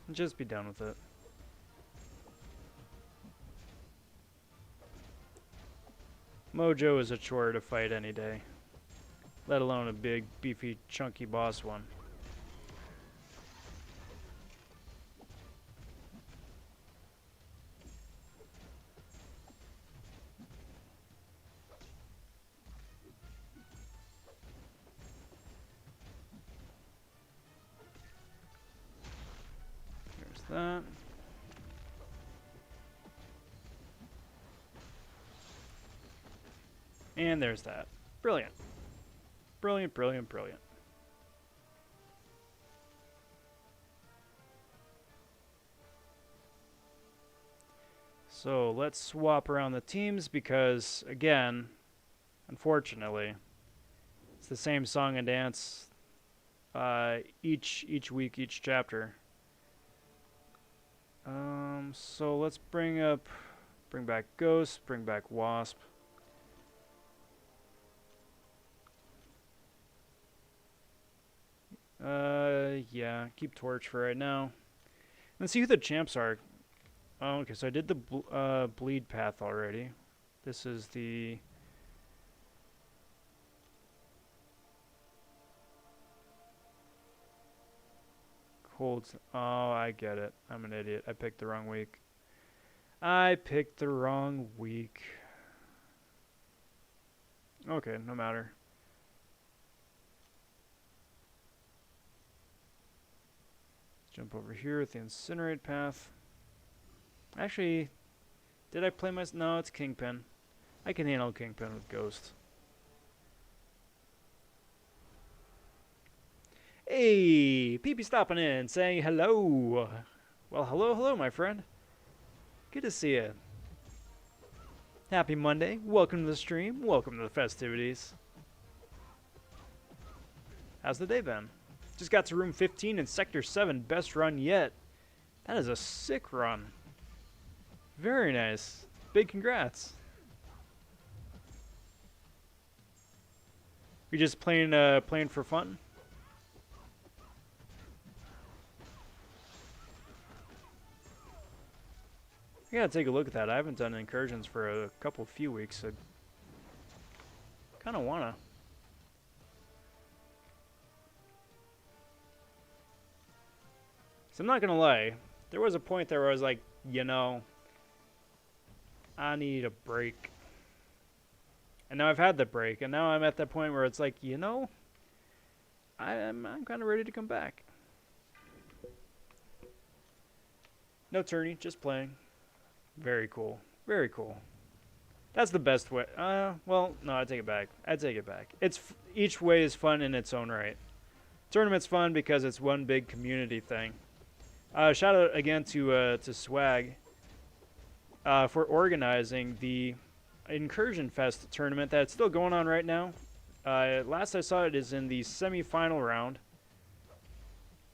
And just be done with it. Mojo is a chore to fight any day, let alone a big, beefy, chunky boss one. There's that. And there's that. Brilliant. Brilliant, brilliant, brilliant. So let's swap around the teams because, again, unfortunately, it's the same song and dance each week, each chapter. So let's bring back Ghost, bring back Wasp. Yeah, keep Torch for right now. Let's see who the champs are. Oh, okay, so I did the bleed path already. This is the... Cold... Oh, I get it. I'm an idiot. I picked the wrong week. I picked the wrong week. Okay, no matter. Let's jump over here with the Incinerate path. Actually, did I play my... No, it's Kingpin. I can handle Kingpin with Ghost. Hey, PP stopping in, saying hello. Well, hello, my friend. Good to see you. Happy Monday. Welcome to the stream. Welcome to the festivities. How's the day been? Just got to room 15 in Sector 7. Best run yet. That is a sick run. Very nice. Big congrats. We just playing for fun? I gotta take a look at that. I haven't done incursions for a few weeks. So kind of wanna. So I'm not gonna lie. There was a point there where I was like, you know, I need a break. And now I've had the break, and now I'm at that point where it's like, you know, I'm kind of ready to come back. No tourney, just playing. Very cool. Very cool. That's the best way. Well, no, I take it back. I take it back. Each way is fun in its own right. Tournament's fun because it's one big community thing. Shout out again to Swag for organizing the Incursion Fest tournament that's still going on right now. Last I saw it is in the semi-final round.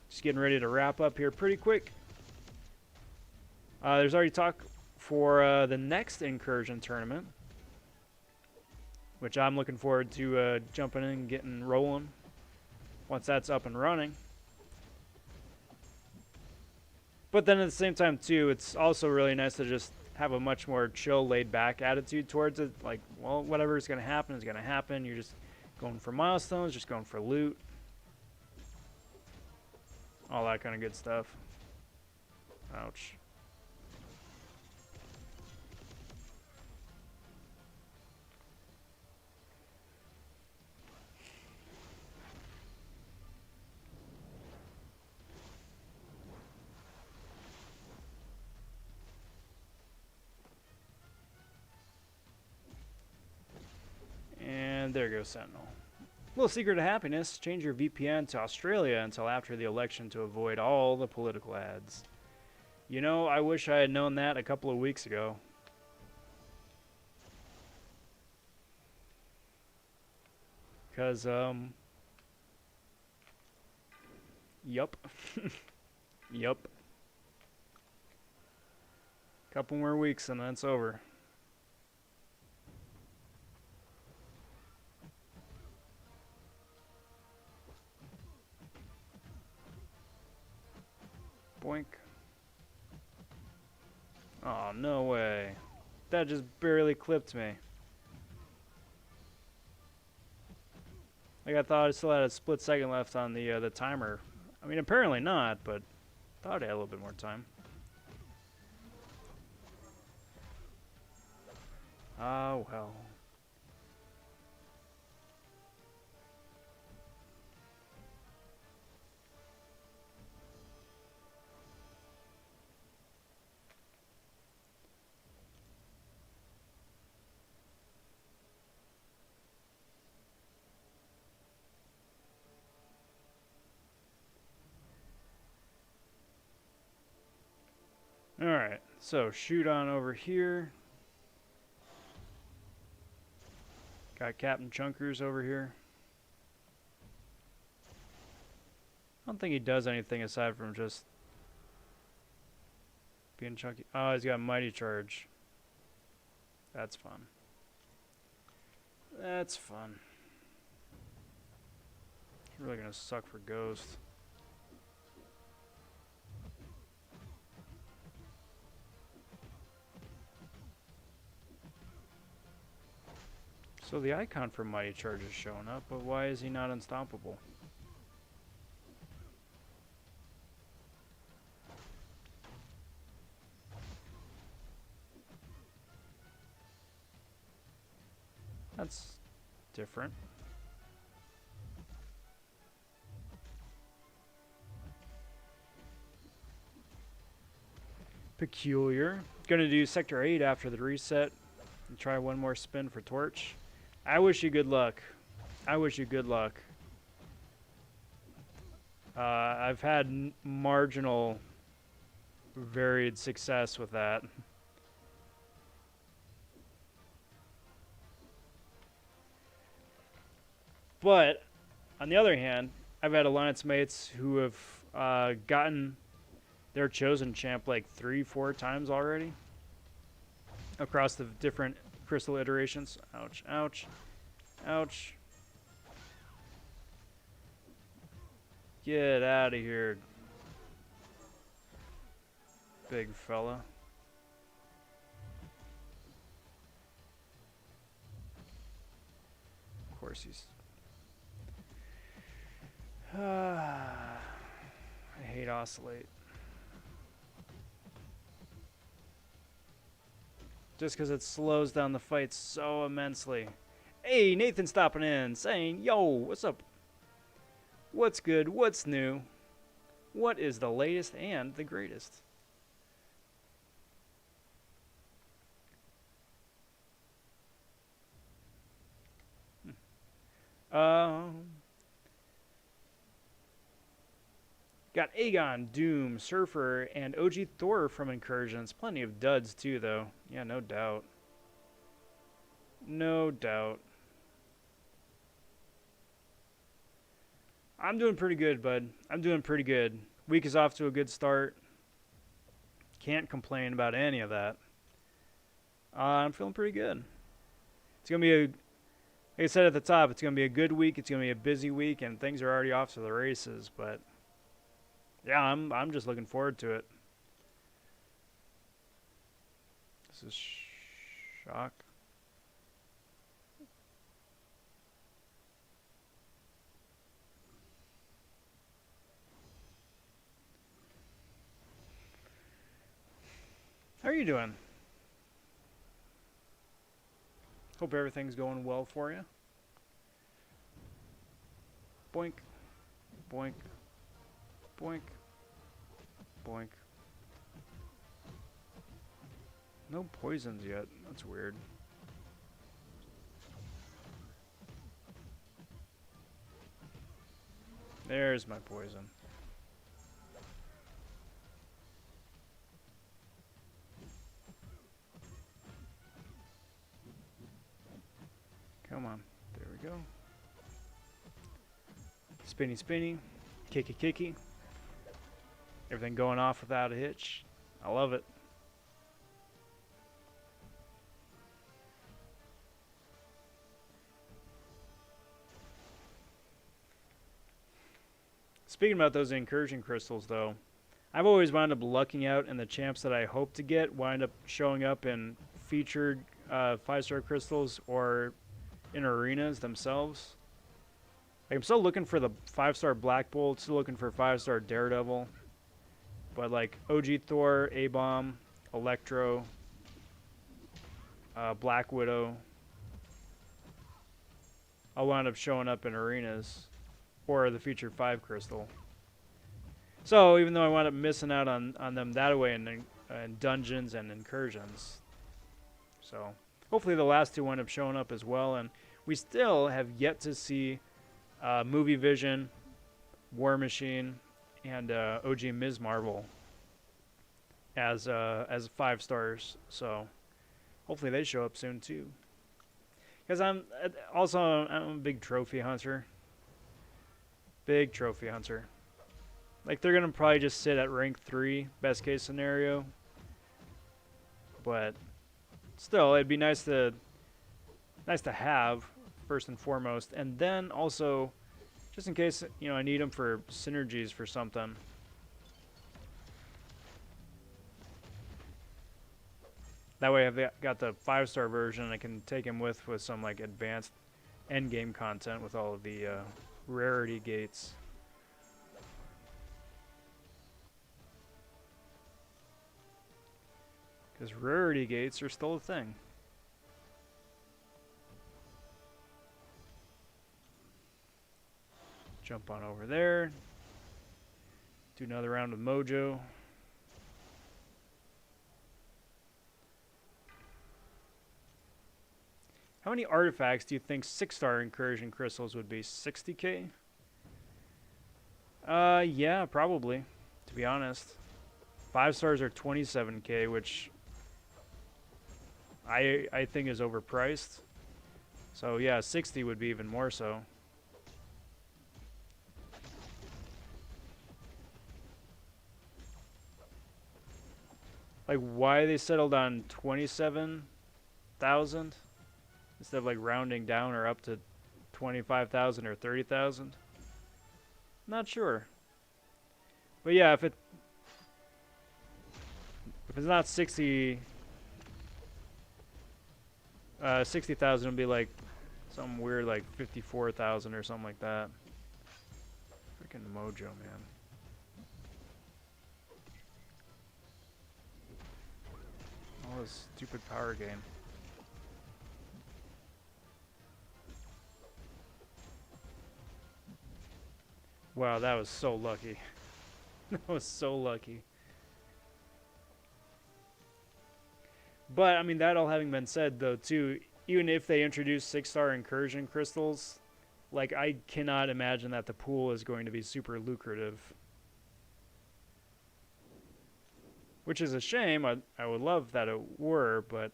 Just getting ready to wrap up here pretty quick. There's already talk for the next Incursion tournament, which I'm looking forward to jumping in and getting rolling once that's up and running. But then at the same time, too, it's also really nice to just have a much more chill, laid-back attitude towards it. Like, well, whatever is going to happen is going to happen. You're just going for milestones, just going for loot. All that kind of good stuff. Ouch. And there goes Sentinel. Little secret of happiness, change your VPN to Australia until after the election to avoid all the political ads. You know, I wish I had known that a couple of weeks ago. Because, yup. Yup. Couple more weeks and that's over. Boink. Oh, no way. That just barely clipped me. Like I thought I still had a split second left on the timer. I mean, apparently not, but thought I had a little bit more time. Oh, well. Alright, so shoot on over here. Got Captain Chunkers over here. I don't think he does anything aside from just being chunky. Oh, he's got Mighty Charge. That's fun. That's fun. It's really gonna suck for Ghost. So the icon for Mighty Charge is showing up, but why is he not unstoppable? That's different. Peculiar. Gonna do Sector 8 after the reset and try one more spin for Torch. I wish you good luck. I wish you good luck. I've had marginal, varied success with that. But, on the other hand, I've had alliance mates who have gotten their chosen champ like 3-4 times already across the different crystal iterations. Ouch, ouch, ouch. Get out of here, big fella. Of course he's... I hate Oscillate. Just because it slows down the fight so immensely. Hey, Nathan stopping in, saying, yo, what's up? What's good? What's new? What is the latest and the greatest? Got Aegon, Doom, Surfer, and OG Thor from Incursions. Plenty of duds too, though. Yeah, no doubt. No doubt. I'm doing pretty good, bud. I'm doing pretty good. Week is off to a good start. Can't complain about any of that. I'm feeling pretty good. It's going to be a... Like I said at the top, it's going to be a good week. It's going to be a busy week, and things are already off to the races, but... Yeah, I'm just looking forward to it. This is shock. How are you doing? Hope everything's going well for you. Boink. Boink. Boink. Boink. No poisons yet. That's weird. There's my poison. Come on. There we go. Spinny, spinny. Kicky, kicky. Everything going off without a hitch. I love it. Speaking about those incursion crystals, though, I've always wound up lucking out, and the champs that I hope to get wind up showing up in featured 5-star crystals or in arenas themselves. Like, I'm still looking for the 5-star Black Bolt, still looking for 5-star Daredevil, but like OG Thor, A-Bomb, Electro, Black Widow, I'll wind up showing up in arenas or the featured 5 crystal. So even though I wound up missing out on them that way in dungeons and incursions, so hopefully the last 2 wind up showing up as well. And we still have yet to see Movie Vision, War Machine, and OG Ms. Marvel as 5 stars. So hopefully they show up soon too. Because I'm a big trophy hunter. Big trophy hunter. Like, they're gonna probably just sit at rank 3, best case scenario. But still, it'd be nice to have first and foremost, and then also, just in case I need them for synergies for something. That way, I've got the 5-star version. I can take him with some like advanced end game content with all of the rarity gates. Because rarity gates are still a thing. Jump on over there. Do another round of Mojo. How many artifacts do you think 6-star incursion crystals would be? 60k? Yeah, probably, to be honest. 5 stars are 27k, which I think is overpriced. So yeah, 60 would be even more so. Like, why they settled on 27,000 instead of like rounding down or up to 25,000 or 30,000? Not sure. But yeah, if it's not 60,000, it'll be like something weird like 54,000 or something like that. Freaking Mojo, man. All this stupid power game. Wow, that was so lucky. That was so lucky. But, I mean, that all having been said, though, too, even if they introduce 6-star incursion crystals, like, I cannot imagine that the pool is going to be super lucrative. Which is a shame. I would love that it were, but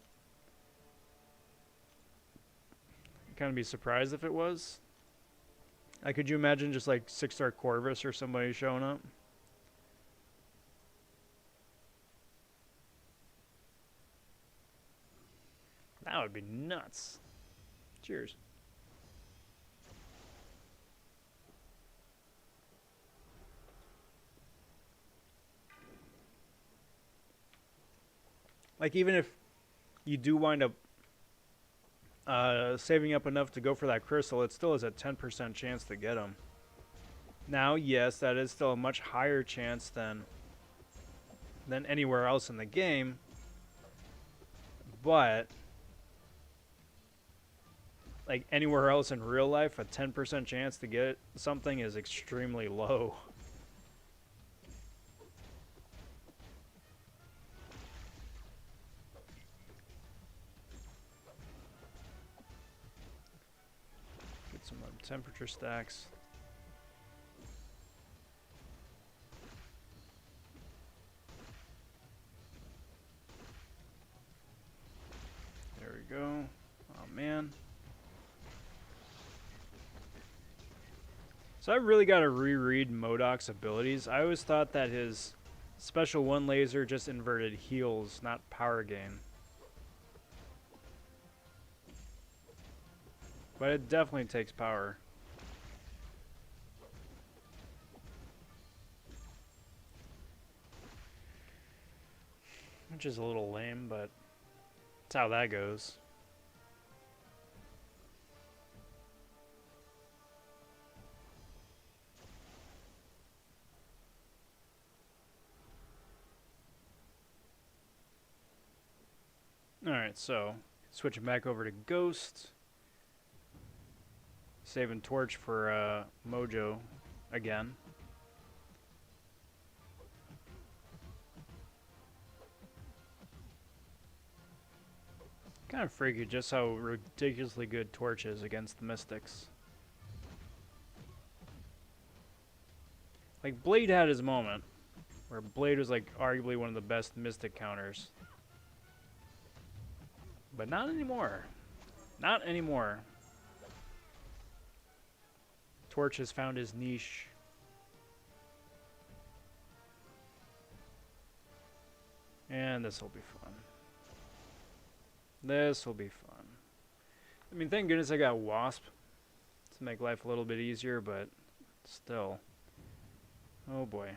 I'd kind of be surprised if it was. Like, could you imagine just like 6-star Corvus or somebody showing up? That would be nuts. Cheers. Like, even if you do wind up saving up enough to go for that crystal, it still is a 10% chance to get them. Now, yes, that is still a much higher chance than anywhere else in the game, but like anywhere else in real life, a 10% chance to get something is extremely low. Get some temperature stacks. So I really got to reread MODOK's abilities. I always thought that his special 1 laser just inverted heals, not power gain. But it definitely takes power. Which is a little lame, but that's how that goes. Alright, so switching back over to Ghost. Saving Torch for Mojo again. Kind of freaky just how ridiculously good Torch is against the Mystics. Like, Blade had his moment, where Blade was like arguably one of the best Mystic counters. But not anymore. Not anymore. Torch has found his niche. And this will be fun. This will be fun. I mean, thank goodness I got Wasp to make life a little bit easier, but still. Oh boy.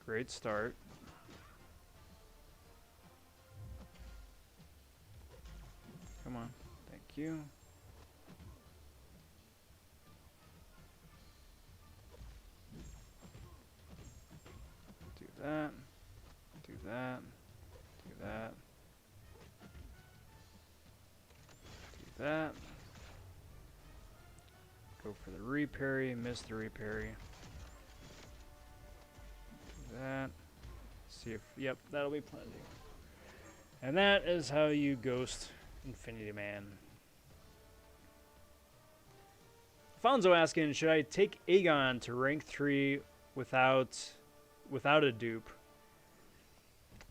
Great start. Come on. Thank you. Do that. Do that. Do that. Do that. Go for the reparry. Miss the reparry. Do that. See if... Yep, that'll be plenty. And that is how you ghost Infinity Man. Fonzo asking, should I take Aegon to rank 3 without a dupe?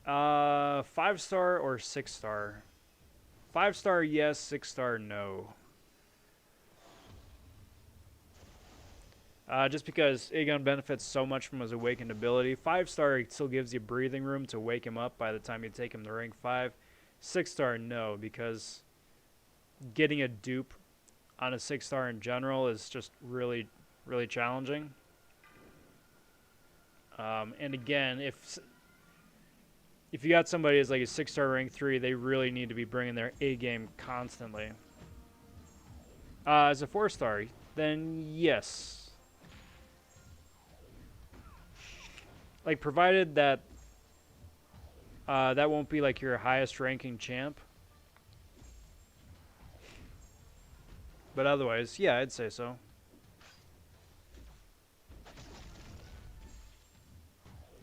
5-star or 6-star? 5-star yes, 6-star no. Just because Aegon benefits so much from his awakened ability. 5-star still gives you breathing room to wake him up by the time you take him to rank 5. 6-star no, because getting a dupe on a 6-star in general is just really, really challenging. And again, if you got somebody as like a 6-star rank 3, they really need to be bringing their A game constantly. As a 4-star, then yes. Like, provided that that won't be like your highest ranking champ. But otherwise, yeah, I'd say so.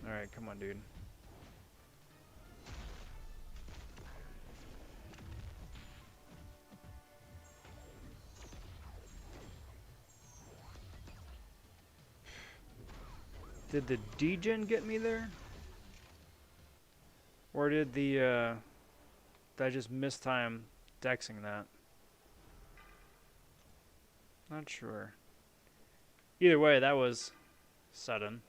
Alright, come on, dude. Did the degen get me there? Or did the, did I just miss time dexing that? Not sure. Either way, that was sudden.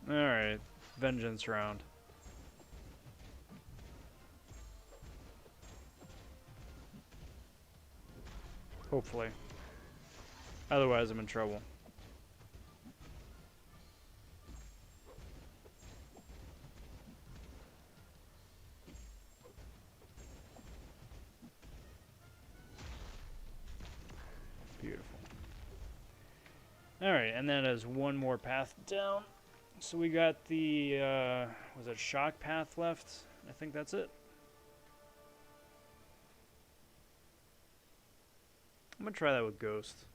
Alright, vengeance round. Hopefully. Otherwise, I'm in trouble. Beautiful. Alright, and then there's one more path down. So we got the, was it shock path left? I think that's it. I'm gonna try that with Ghost.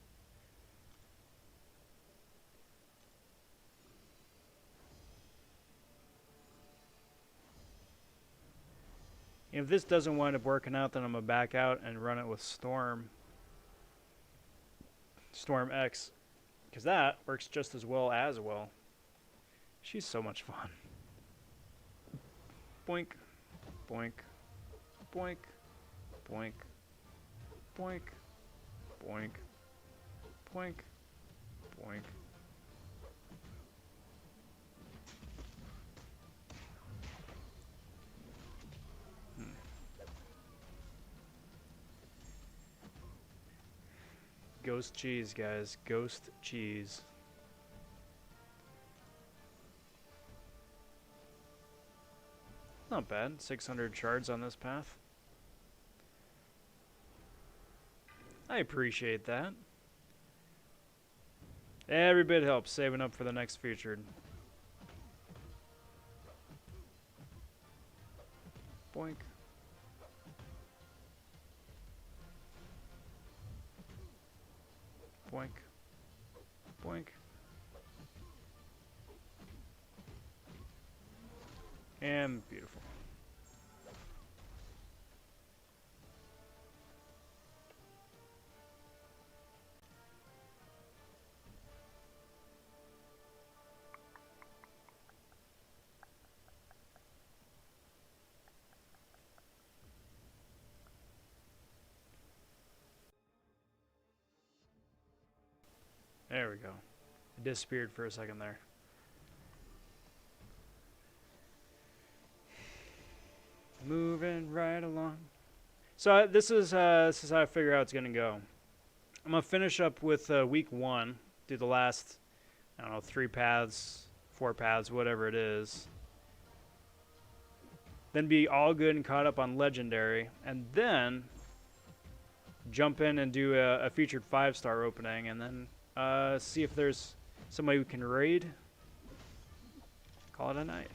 If this doesn't wind up working out, then I'm gonna back out and run it with Storm. Storm X. Because that works just as well as well. She's so much fun. Boink, boink, boink, boink, boink, boink, boink, boink. Ghost cheese, guys. Ghost cheese. Not bad. 600 shards on this path. I appreciate that. Every bit helps, saving up for the next featured. Boink. Boink. Boink. And beautiful. There we go. It disappeared for a second there. Moving right along. So this is how I figure out it's gonna go. I'm gonna finish up with week 1. Do the last, I don't know, 3 paths, 4 paths, whatever it is. Then be all good and caught up on legendary, and then jump in and do a featured 5-star opening, and then see if there's somebody who can raid. Call it a night.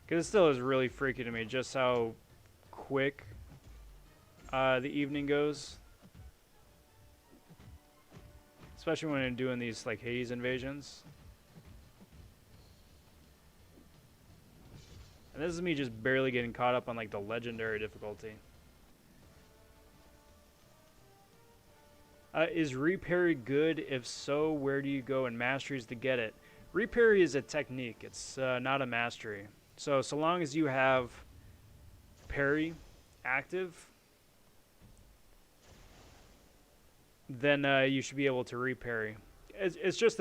Because it still is really freaky to me just how quick the evening goes. Especially when I'm doing these like Hades invasions. And this is me just barely getting caught up on like the legendary difficulty. Is reparry good? If so, where do you go in masteries to get it? Reparry is a technique. It's not a mastery. So long as you have parry active, then you should be able to reparry. It's just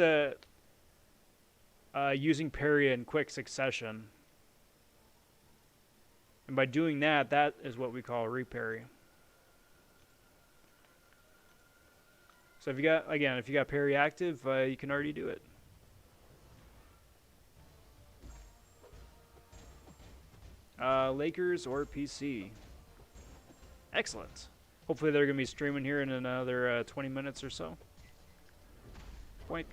using parry in quick succession. And by doing that, that is what we call reparry. So if you got parry active, you can already do it. Lakers or PC. Excellent. Hopefully they're going to be streaming here in another 20 minutes or so. Boink.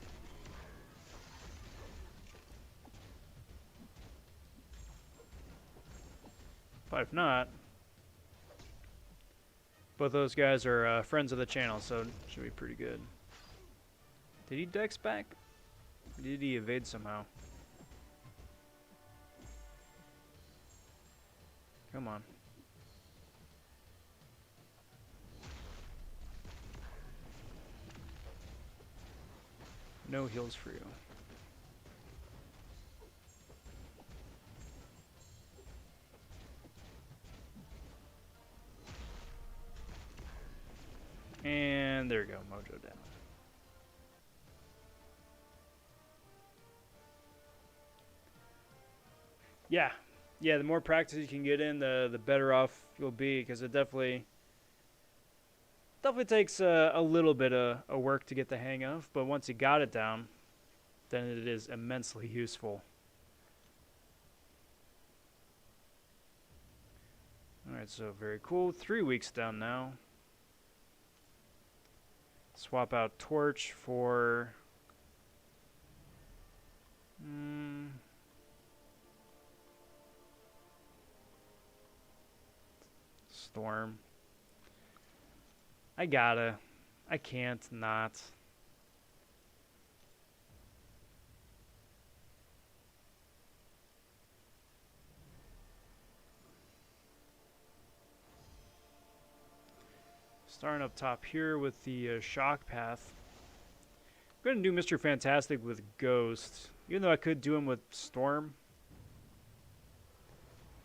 But if not, both those guys are friends of the channel, so it should be pretty good. Did he dex back? Or did he evade somehow? Come on. No heals for you. And there we go, mojo down. Yeah, the more practice you can get in, the better off you'll be, because it definitely takes a little bit of work to get the hang of, but once you got it down, then it is immensely useful. Alright, so very cool. 3 weeks down now. Swap out Torch for... Storm. I can't not. Starting up top here with the shock path. I'm going to do Mr. Fantastic with Ghost, even though I could do him with Storm.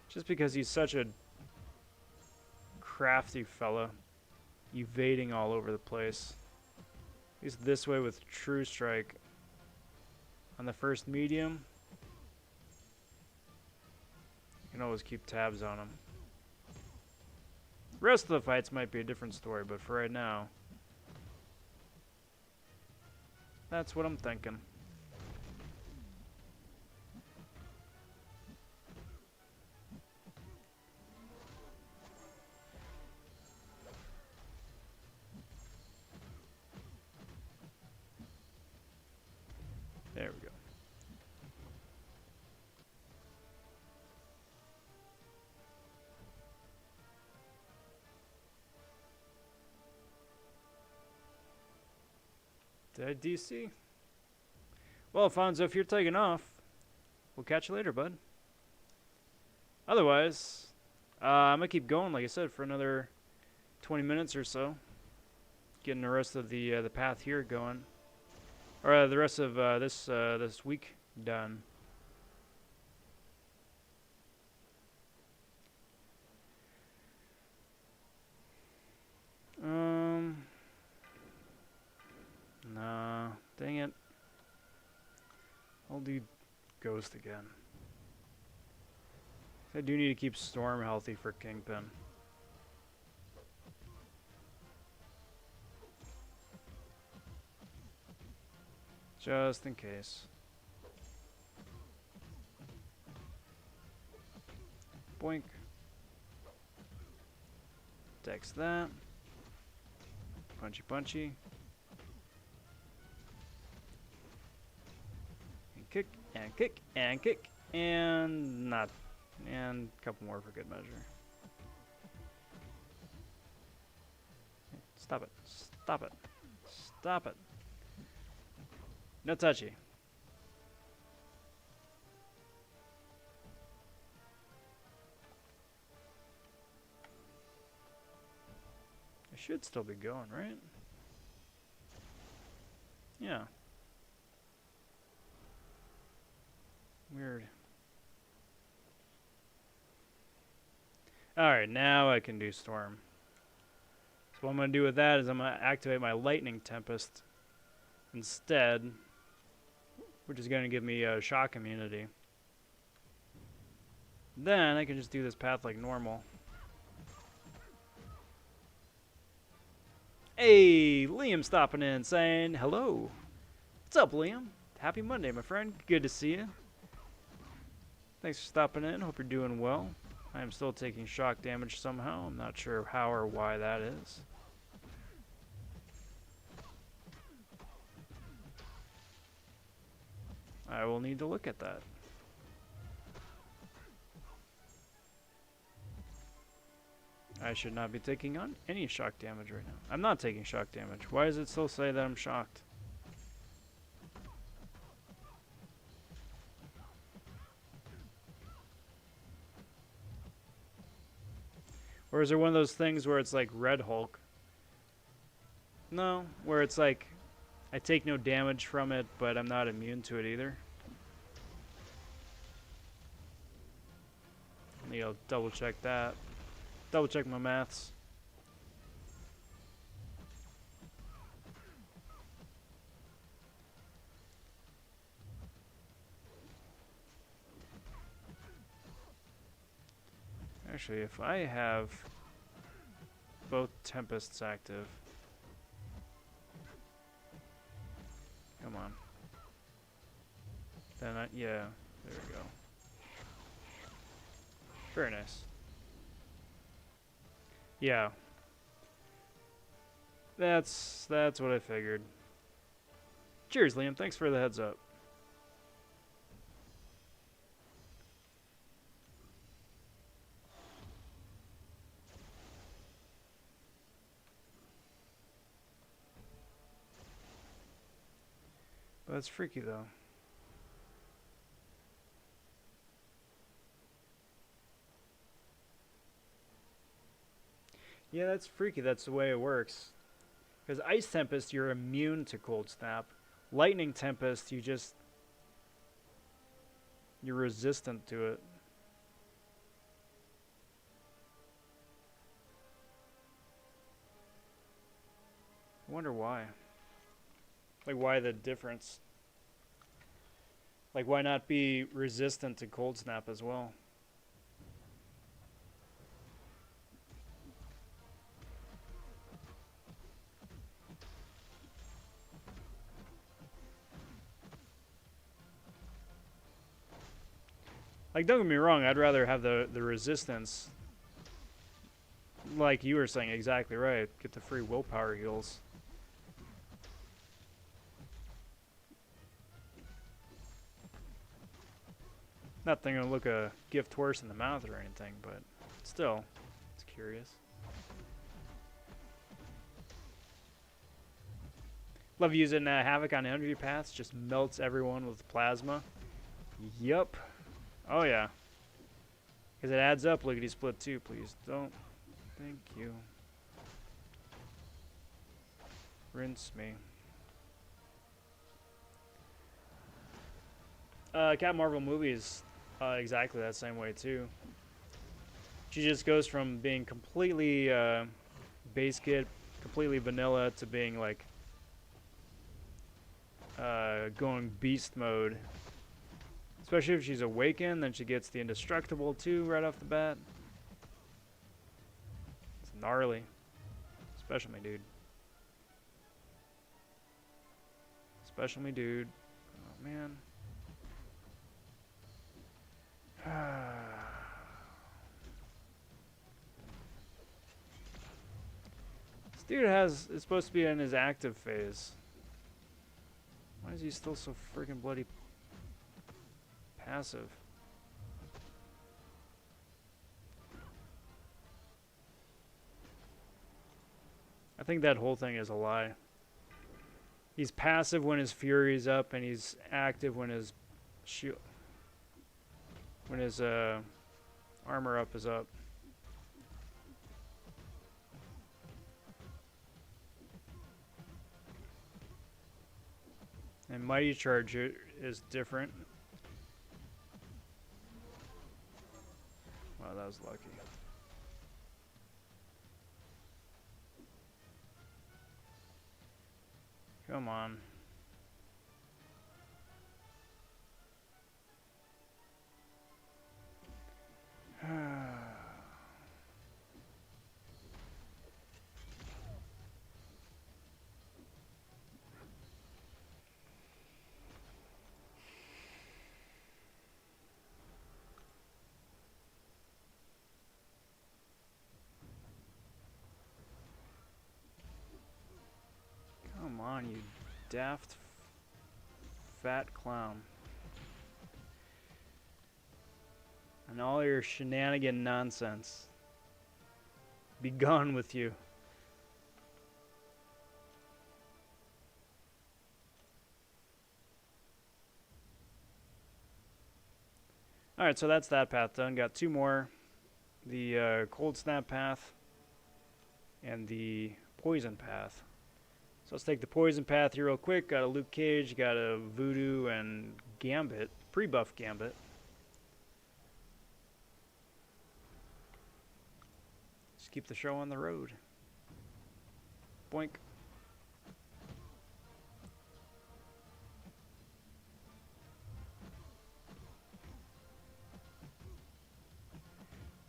Just because he's such a crafty fella, evading all over the place. He's this way with True Strike on the first medium. You can always keep tabs on him. The rest of the fights might be a different story, but for right now, that's what I'm thinking. There we go. Did I DC? Well, Alfonso, if you're taking off, we'll catch you later, bud. Otherwise, I'm going to keep going, like I said, for another 20 minutes or so. Getting the rest of the path here going. Or the rest of this week done. Nah, dang it. I'll do Ghost again. I do need to keep Storm healthy for Kingpin. Just in case. Boink. Dex that. Punchy punchy. And kick, and kick, and kick, and not. And a couple more for good measure. Stop it. Stop it. Stop it. No touchy. I should still be going, right? Yeah. Weird. Alright, now I can do Storm. So what I'm going to do with that is I'm going to activate my Lightning Tempest instead, which is going to give me a shock immunity. Then I can just do this path like normal. Hey, Liam stopping in saying hello. What's up, Liam? Happy Monday, my friend. Good to see you. Thanks for stopping in. Hope you're doing well. I am still taking shock damage somehow. I'm not sure how or why that is. I will need to look at that. I should not be taking on any shock damage right now. I'm not taking shock damage. Why does it still say that I'm shocked? Or is there one of those things where it's like Red Hulk? No, where it's like I take no damage from it, but I'm not immune to it either. I need to double check that. Double check my maths. Actually, if I have both Tempests active, come on. Then yeah, there we go. Very nice. Yeah. That's what I figured. Cheers, Liam. Thanks for the heads up. But that's freaky though. Yeah, that's freaky. That's the way it works. Because Ice Tempest, you're immune to Cold Snap. Lightning Tempest, you're resistant to it. I wonder why. Like, why the difference? Like, why not be resistant to Cold Snap as well? Like, don't get me wrong, I'd rather have the resistance. Like you were saying, exactly right. Get the free willpower heals. Not that they're gonna look a gift horse in the mouth or anything, but still, it's curious. Love using Havoc on enemy paths. Just melts everyone with plasma. Yup. Oh yeah. Because it adds up. Lickety split too. Please don't. Thank you. Rinse me. Cat Marvel movies exactly that same way too. She just goes from being completely base kit, completely vanilla, to being like going beast mode. Especially if she's awakened, then she gets the indestructible too right off the bat. It's gnarly. Special me, dude. Special me, dude. Oh man. This dude is supposed to be in his active phase. Why is he still so freaking bloody passive? I think that whole thing is a lie. He's passive when his fury's up, and he's active when his shield, when his armor up is up. And Mighty Charge is different. Wow, that was lucky. Come on. Come on, you daft fat clown. And all your shenanigan nonsense. Be gone with you. Alright, so that's that path done. Got two more. The Cold Snap path and the Poison path. So let's take the Poison path here real quick. Got a Luke Cage, got a Voodoo, and Gambit. Pre-buff Gambit. Just keep the show on the road. Boink.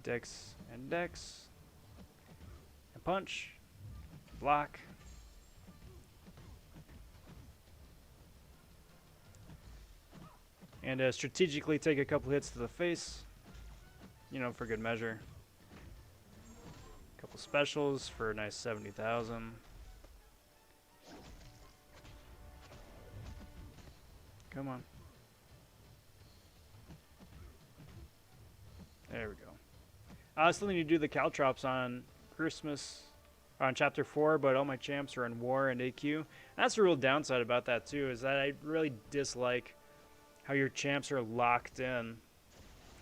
Dex and Dex. And punch. Block. And strategically take a couple hits to the face. You know, for good measure. Couple specials for a nice 70,000. Come on. There we go. I still need to do the caltrops on Christmas, on Chapter 4, but all my champs are in War and AQ. That's the real downside about that too, is that I really dislike how your champs are locked in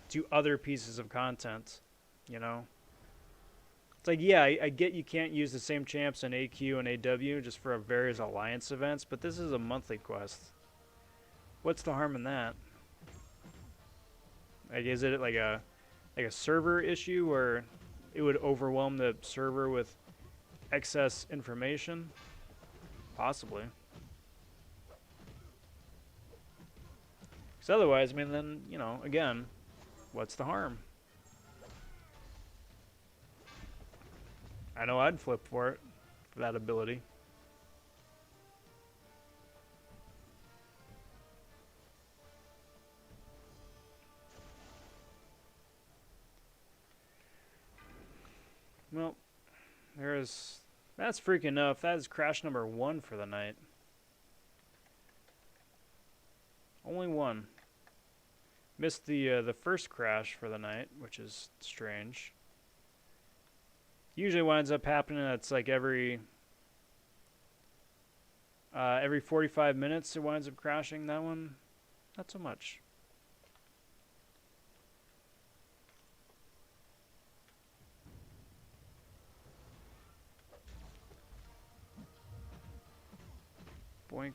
to other pieces of content, you know? It's like, yeah, I get you can't use the same champs in AQ and AW just for various alliance events, but this is a monthly quest. What's the harm in that? Like, is it like a server issue where it would overwhelm the server with excess information? Possibly. Because otherwise, I mean, then, you know, again, what's the harm? I know I'd flip for it, for that ability. Well, that's freaking enough. That is crash number 1 for the night. Only one. Missed the first crash for the night, which is strange. Usually winds up happening. It's like every 45 minutes it winds up crashing. That one, not so much. Boink.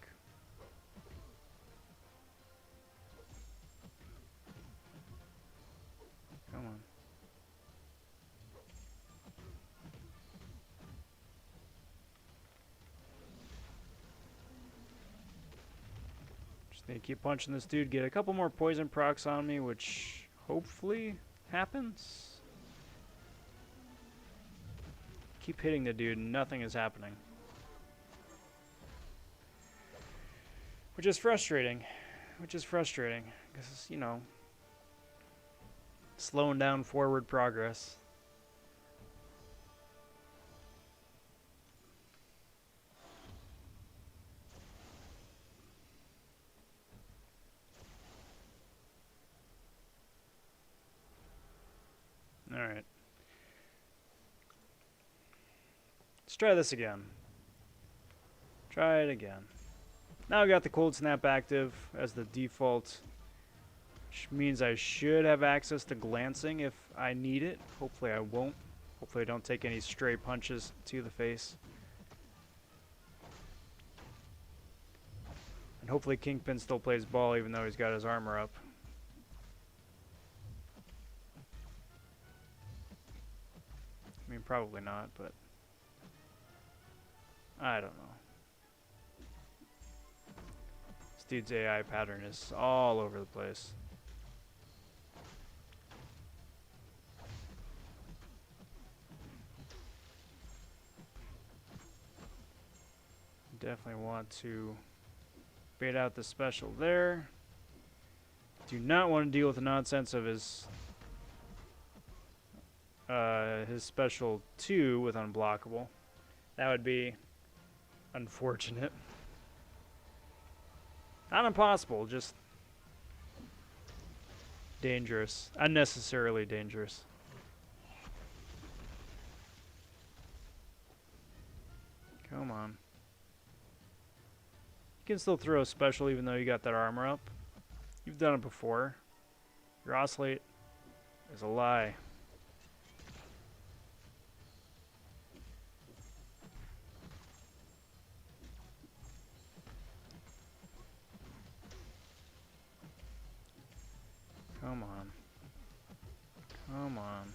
Come on. Just need to keep punching this dude, get a couple more poison procs on me, which hopefully happens. Keep hitting the dude, nothing is happening. Which is frustrating. Because, you know, slowing down forward progress. Alright. Let's try this again. Try it again. Now I got the cold snap active as the default, which means I should have access to glancing if I need it. Hopefully I won't. Hopefully I don't take any stray punches to the face. And hopefully Kingpin still plays ball even though he's got his armor up. I mean, probably not, but I don't know. This dude's AI pattern is all over the place. Definitely want to bait out the special there. Do not want to deal with the nonsense of his special 2 with unblockable. That would be unfortunate. Not impossible, just dangerous. Unnecessarily dangerous. Come on. You can still throw a special even though you got that armor up. You've done it before. Your oscillate is a lie. Come on. Come on.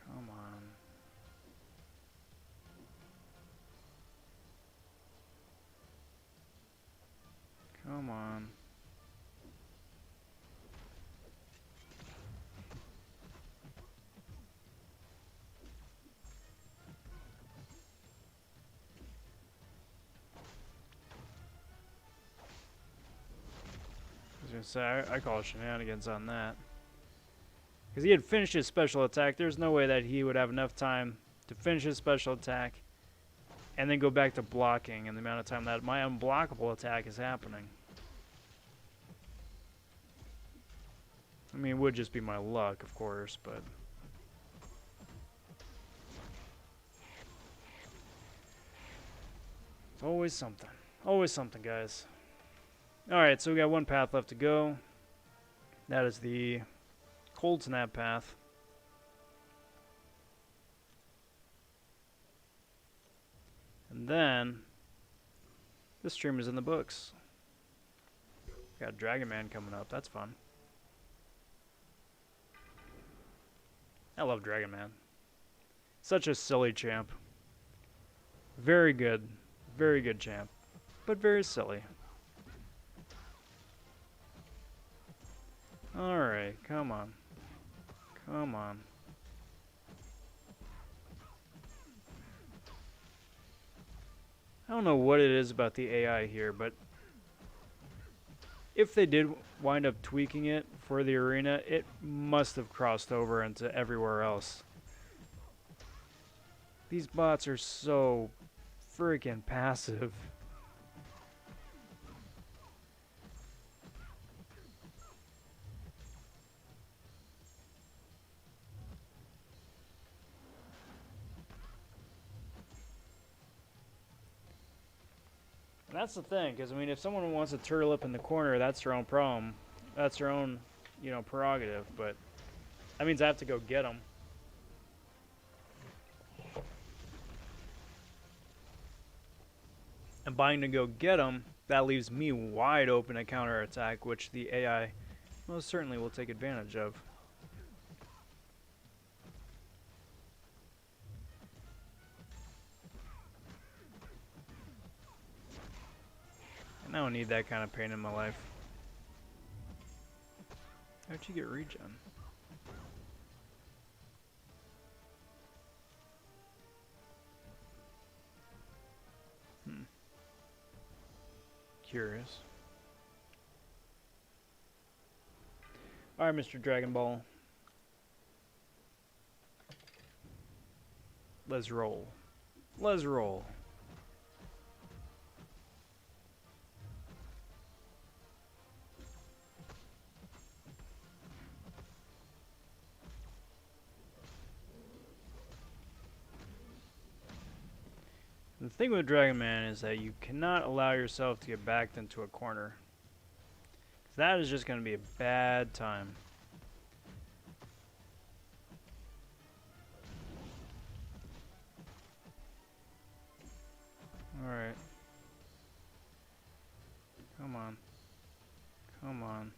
Come on. Come on. I was gonna say, I call shenanigans on that. Because he had finished his special attack. There's no way that he would have enough time to finish his special attack and then go back to blocking in the amount of time that my unblockable attack is happening. I mean, it would just be my luck, of course, but... it's always something. Always something, guys. Alright, so we got one path left to go. That is the cold snap path. And then this stream is in the books. Got Dragon Man coming up. That's fun. I love Dragon Man. Such a silly champ. Very good. Very good champ. But very silly. Alright, come on. Come on. I don't know what it is about the AI here, but if they did wind up tweaking it for the arena, it must have crossed over into everywhere else. These bots are so freaking passive. And that's the thing, because I mean, if someone wants to turtle up in the corner, that's their own problem. That's their own, you know, prerogative. But that means I have to go get them. And buying to go get them, that leaves me wide open to counterattack, which the AI most certainly will take advantage of. And I don't need that kind of pain in my life. How'd you get regen? Curious. Alright, Mr. Dragon Ball. Let's roll. Let's roll. The thing with Dragon Man is that you cannot allow yourself to get backed into a corner. That is just going to be a bad time. Alright. Come on. Come on.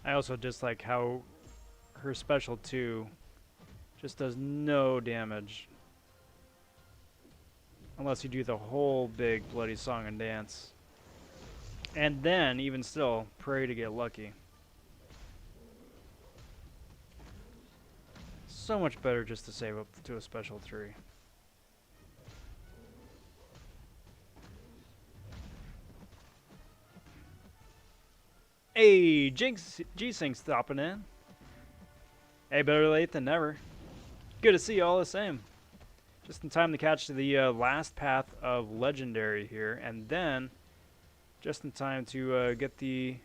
I also dislike how her special 2 just does no damage. Unless you do the whole big bloody song and dance. And then, even still, pray to get lucky. So much better just to save up to a special 3. Hey, G-Sync stopping in. Hey, better late than never. Good to see you all the same. Just in time to catch the last path of Legendary here, and then just in time to get the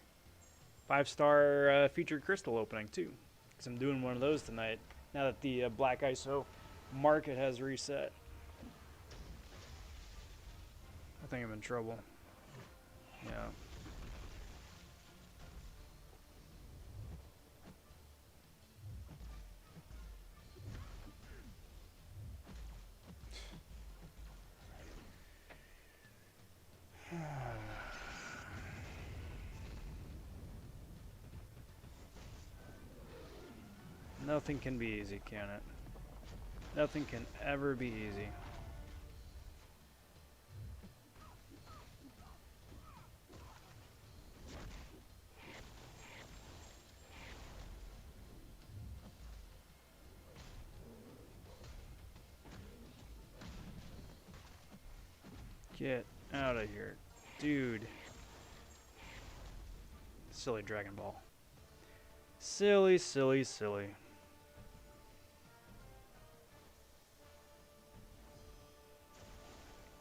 5-star featured crystal opening too. Because I'm doing one of those tonight, now that the Black ISO market has reset. I think I'm in trouble. Yeah. Nothing can be easy, can it? Nothing can ever be easy. Get out of here, dude. Silly Dragon Ball. Silly, silly, silly.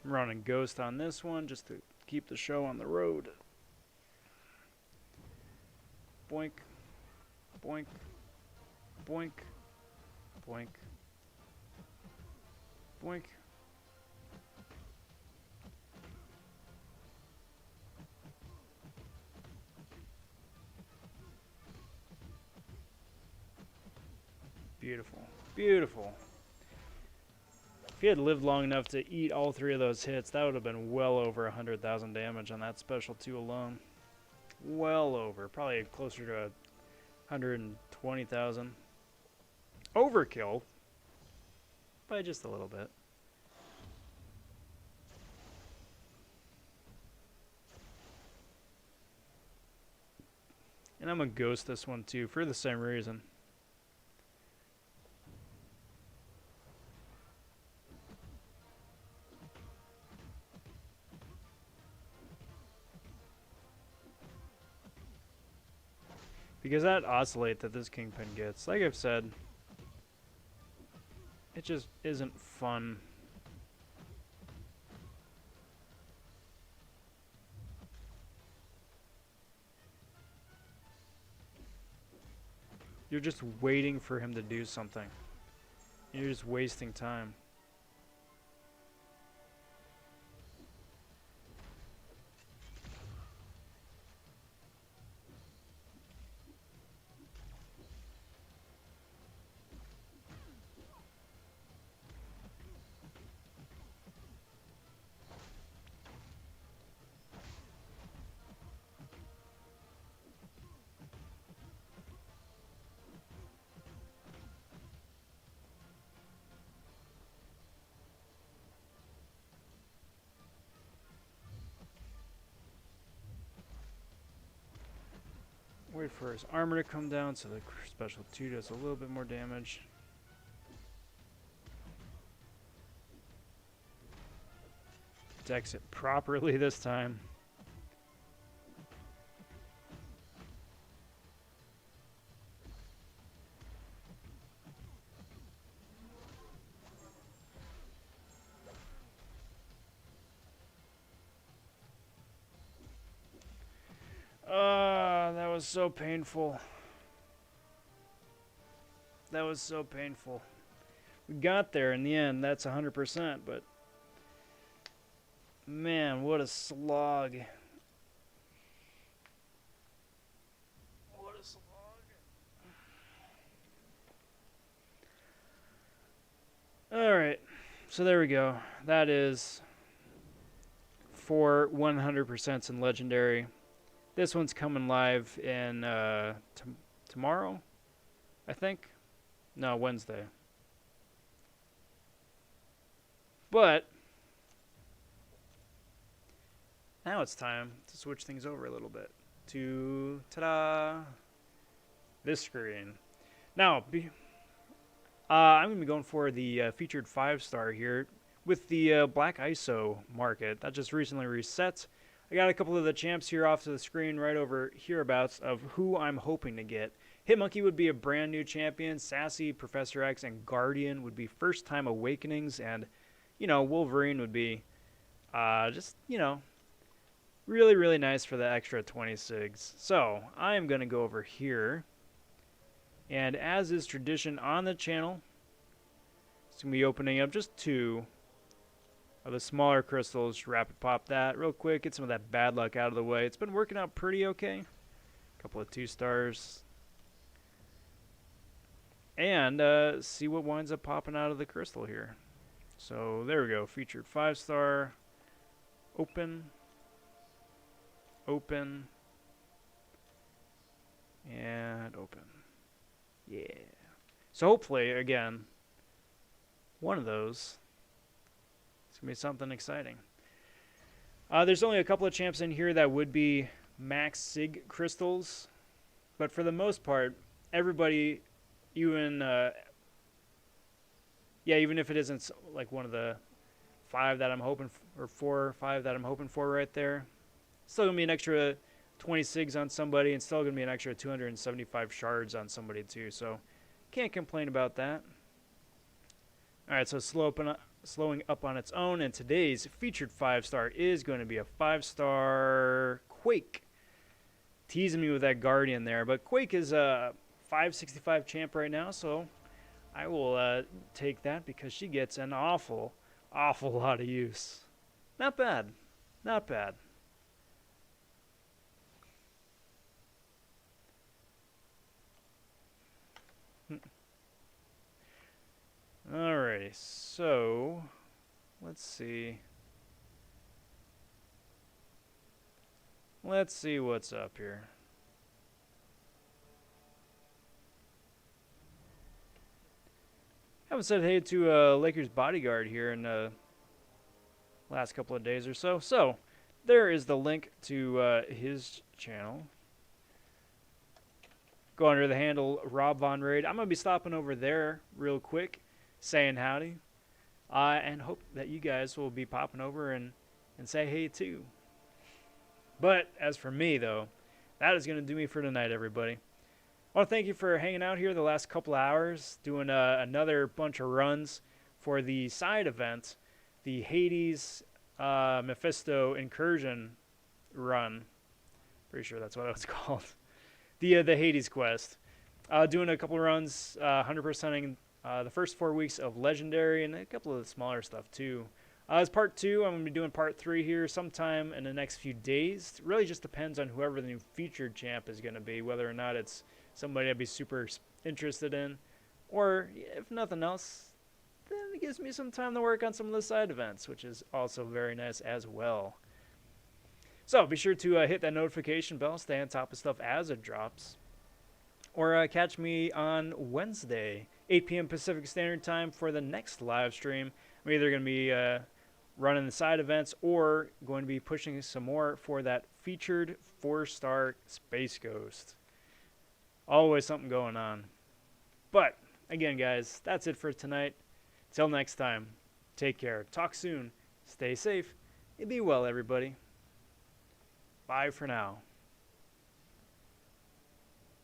I'm running Ghost on this one just to keep the show on the road. Boink, boink, boink, Boink. Boink. Beautiful. Beautiful. If he had lived long enough to eat all 3 of those hits, that would have been well over 100,000 damage on that special 2 alone. Well over. Probably closer to 120,000. Overkill. By just a little bit. And I'm going to ghost this one too for the same reason. Because that oscillate that this Kingpin gets, like I've said, it just isn't fun. You're just waiting for him to do something. You're just wasting time. Wait for his armor to come down so the special 2 does a little bit more damage. Decks it properly this time. That was so painful. That was so painful. We got there in the end. That's 100%, but man, what a slog. What a slog. Alright, so there we go. That is 4 100% in Legendary. This one's coming live in tomorrow, I think. No, Wednesday. But now it's time to switch things over a little bit to, ta-da, this screen. Now, I'm going to be going for the featured 5-star here with the Black ISO market. That just recently reset. I got a couple of the champs here off to the screen right over hereabouts of who I'm hoping to get. Hitmonkey would be a brand new champion. Sassy, Professor X, and Guardian would be first time awakenings. And, you know, Wolverine would be just, you know, really, really nice for the extra 20 SIGs. So I'm going to go over here. And as is tradition on the channel, it's going to be opening up just 2 of the smaller crystals. Rapid pop that real quick, get some of that bad luck out of the way. It's been working out pretty okay. A couple of 2-stars. And see what winds up popping out of the crystal here. So there we go. Featured 5-star. Open. Open. And open. Yeah. So hopefully, again, one of those, it's going to be something exciting. There's only a couple of champs in here that would be max SIG crystals. But for the most part, everybody, even if it isn't like one of the 5 that I'm hoping for, or 4 or 5 that I'm hoping for right there, still going to be an extra 20 SIGs on somebody, and still going to be an extra 275 shards on somebody too. So can't complain about that. All right, so slowing up on its own, and today's featured 5-star is going to be a 5-star Quake. Teasing me with that Guardian there, but Quake is a 565 champ right now, so I will take that because she gets an awful, awful lot of use. Not bad. Not bad. Alrighty, so let's see. Let's see what's up here. Haven't said hey to Lakers bodyguard here in the last couple of days or so. So there is the link to his channel. Go under the handle Rob Von Raid. I'm gonna be stopping over there real quick, saying howdy, and hope that you guys will be popping over and say hey too. But as for me though, that is gonna do me for tonight, everybody. I want to thank you for hanging out here the last couple hours, doing another bunch of runs for the side event, the HADES Mephisto incursion run. Pretty sure that's what it was called. The HADES quest. Doing a couple runs, 100%ing the first 4 weeks of Legendary and a couple of the smaller stuff too. As part 2, I'm going to be doing part 3 here sometime in the next few days. It really just depends on whoever the new featured champ is going to be, whether or not it's somebody I'd be super interested in, or if nothing else, then it gives me some time to work on some of the side events, which is also very nice as well. So be sure to hit that notification bell, stay on top of stuff as it drops, or catch me on Wednesday, 8 p.m. Pacific Standard Time for the next live stream. I'm either going to be running the side events or going to be pushing some more for that featured 4-star Space Ghost. Always something going on. But, again, guys, that's it for tonight. Till next time, take care. Talk soon. Stay safe. And be well, everybody. Bye for now.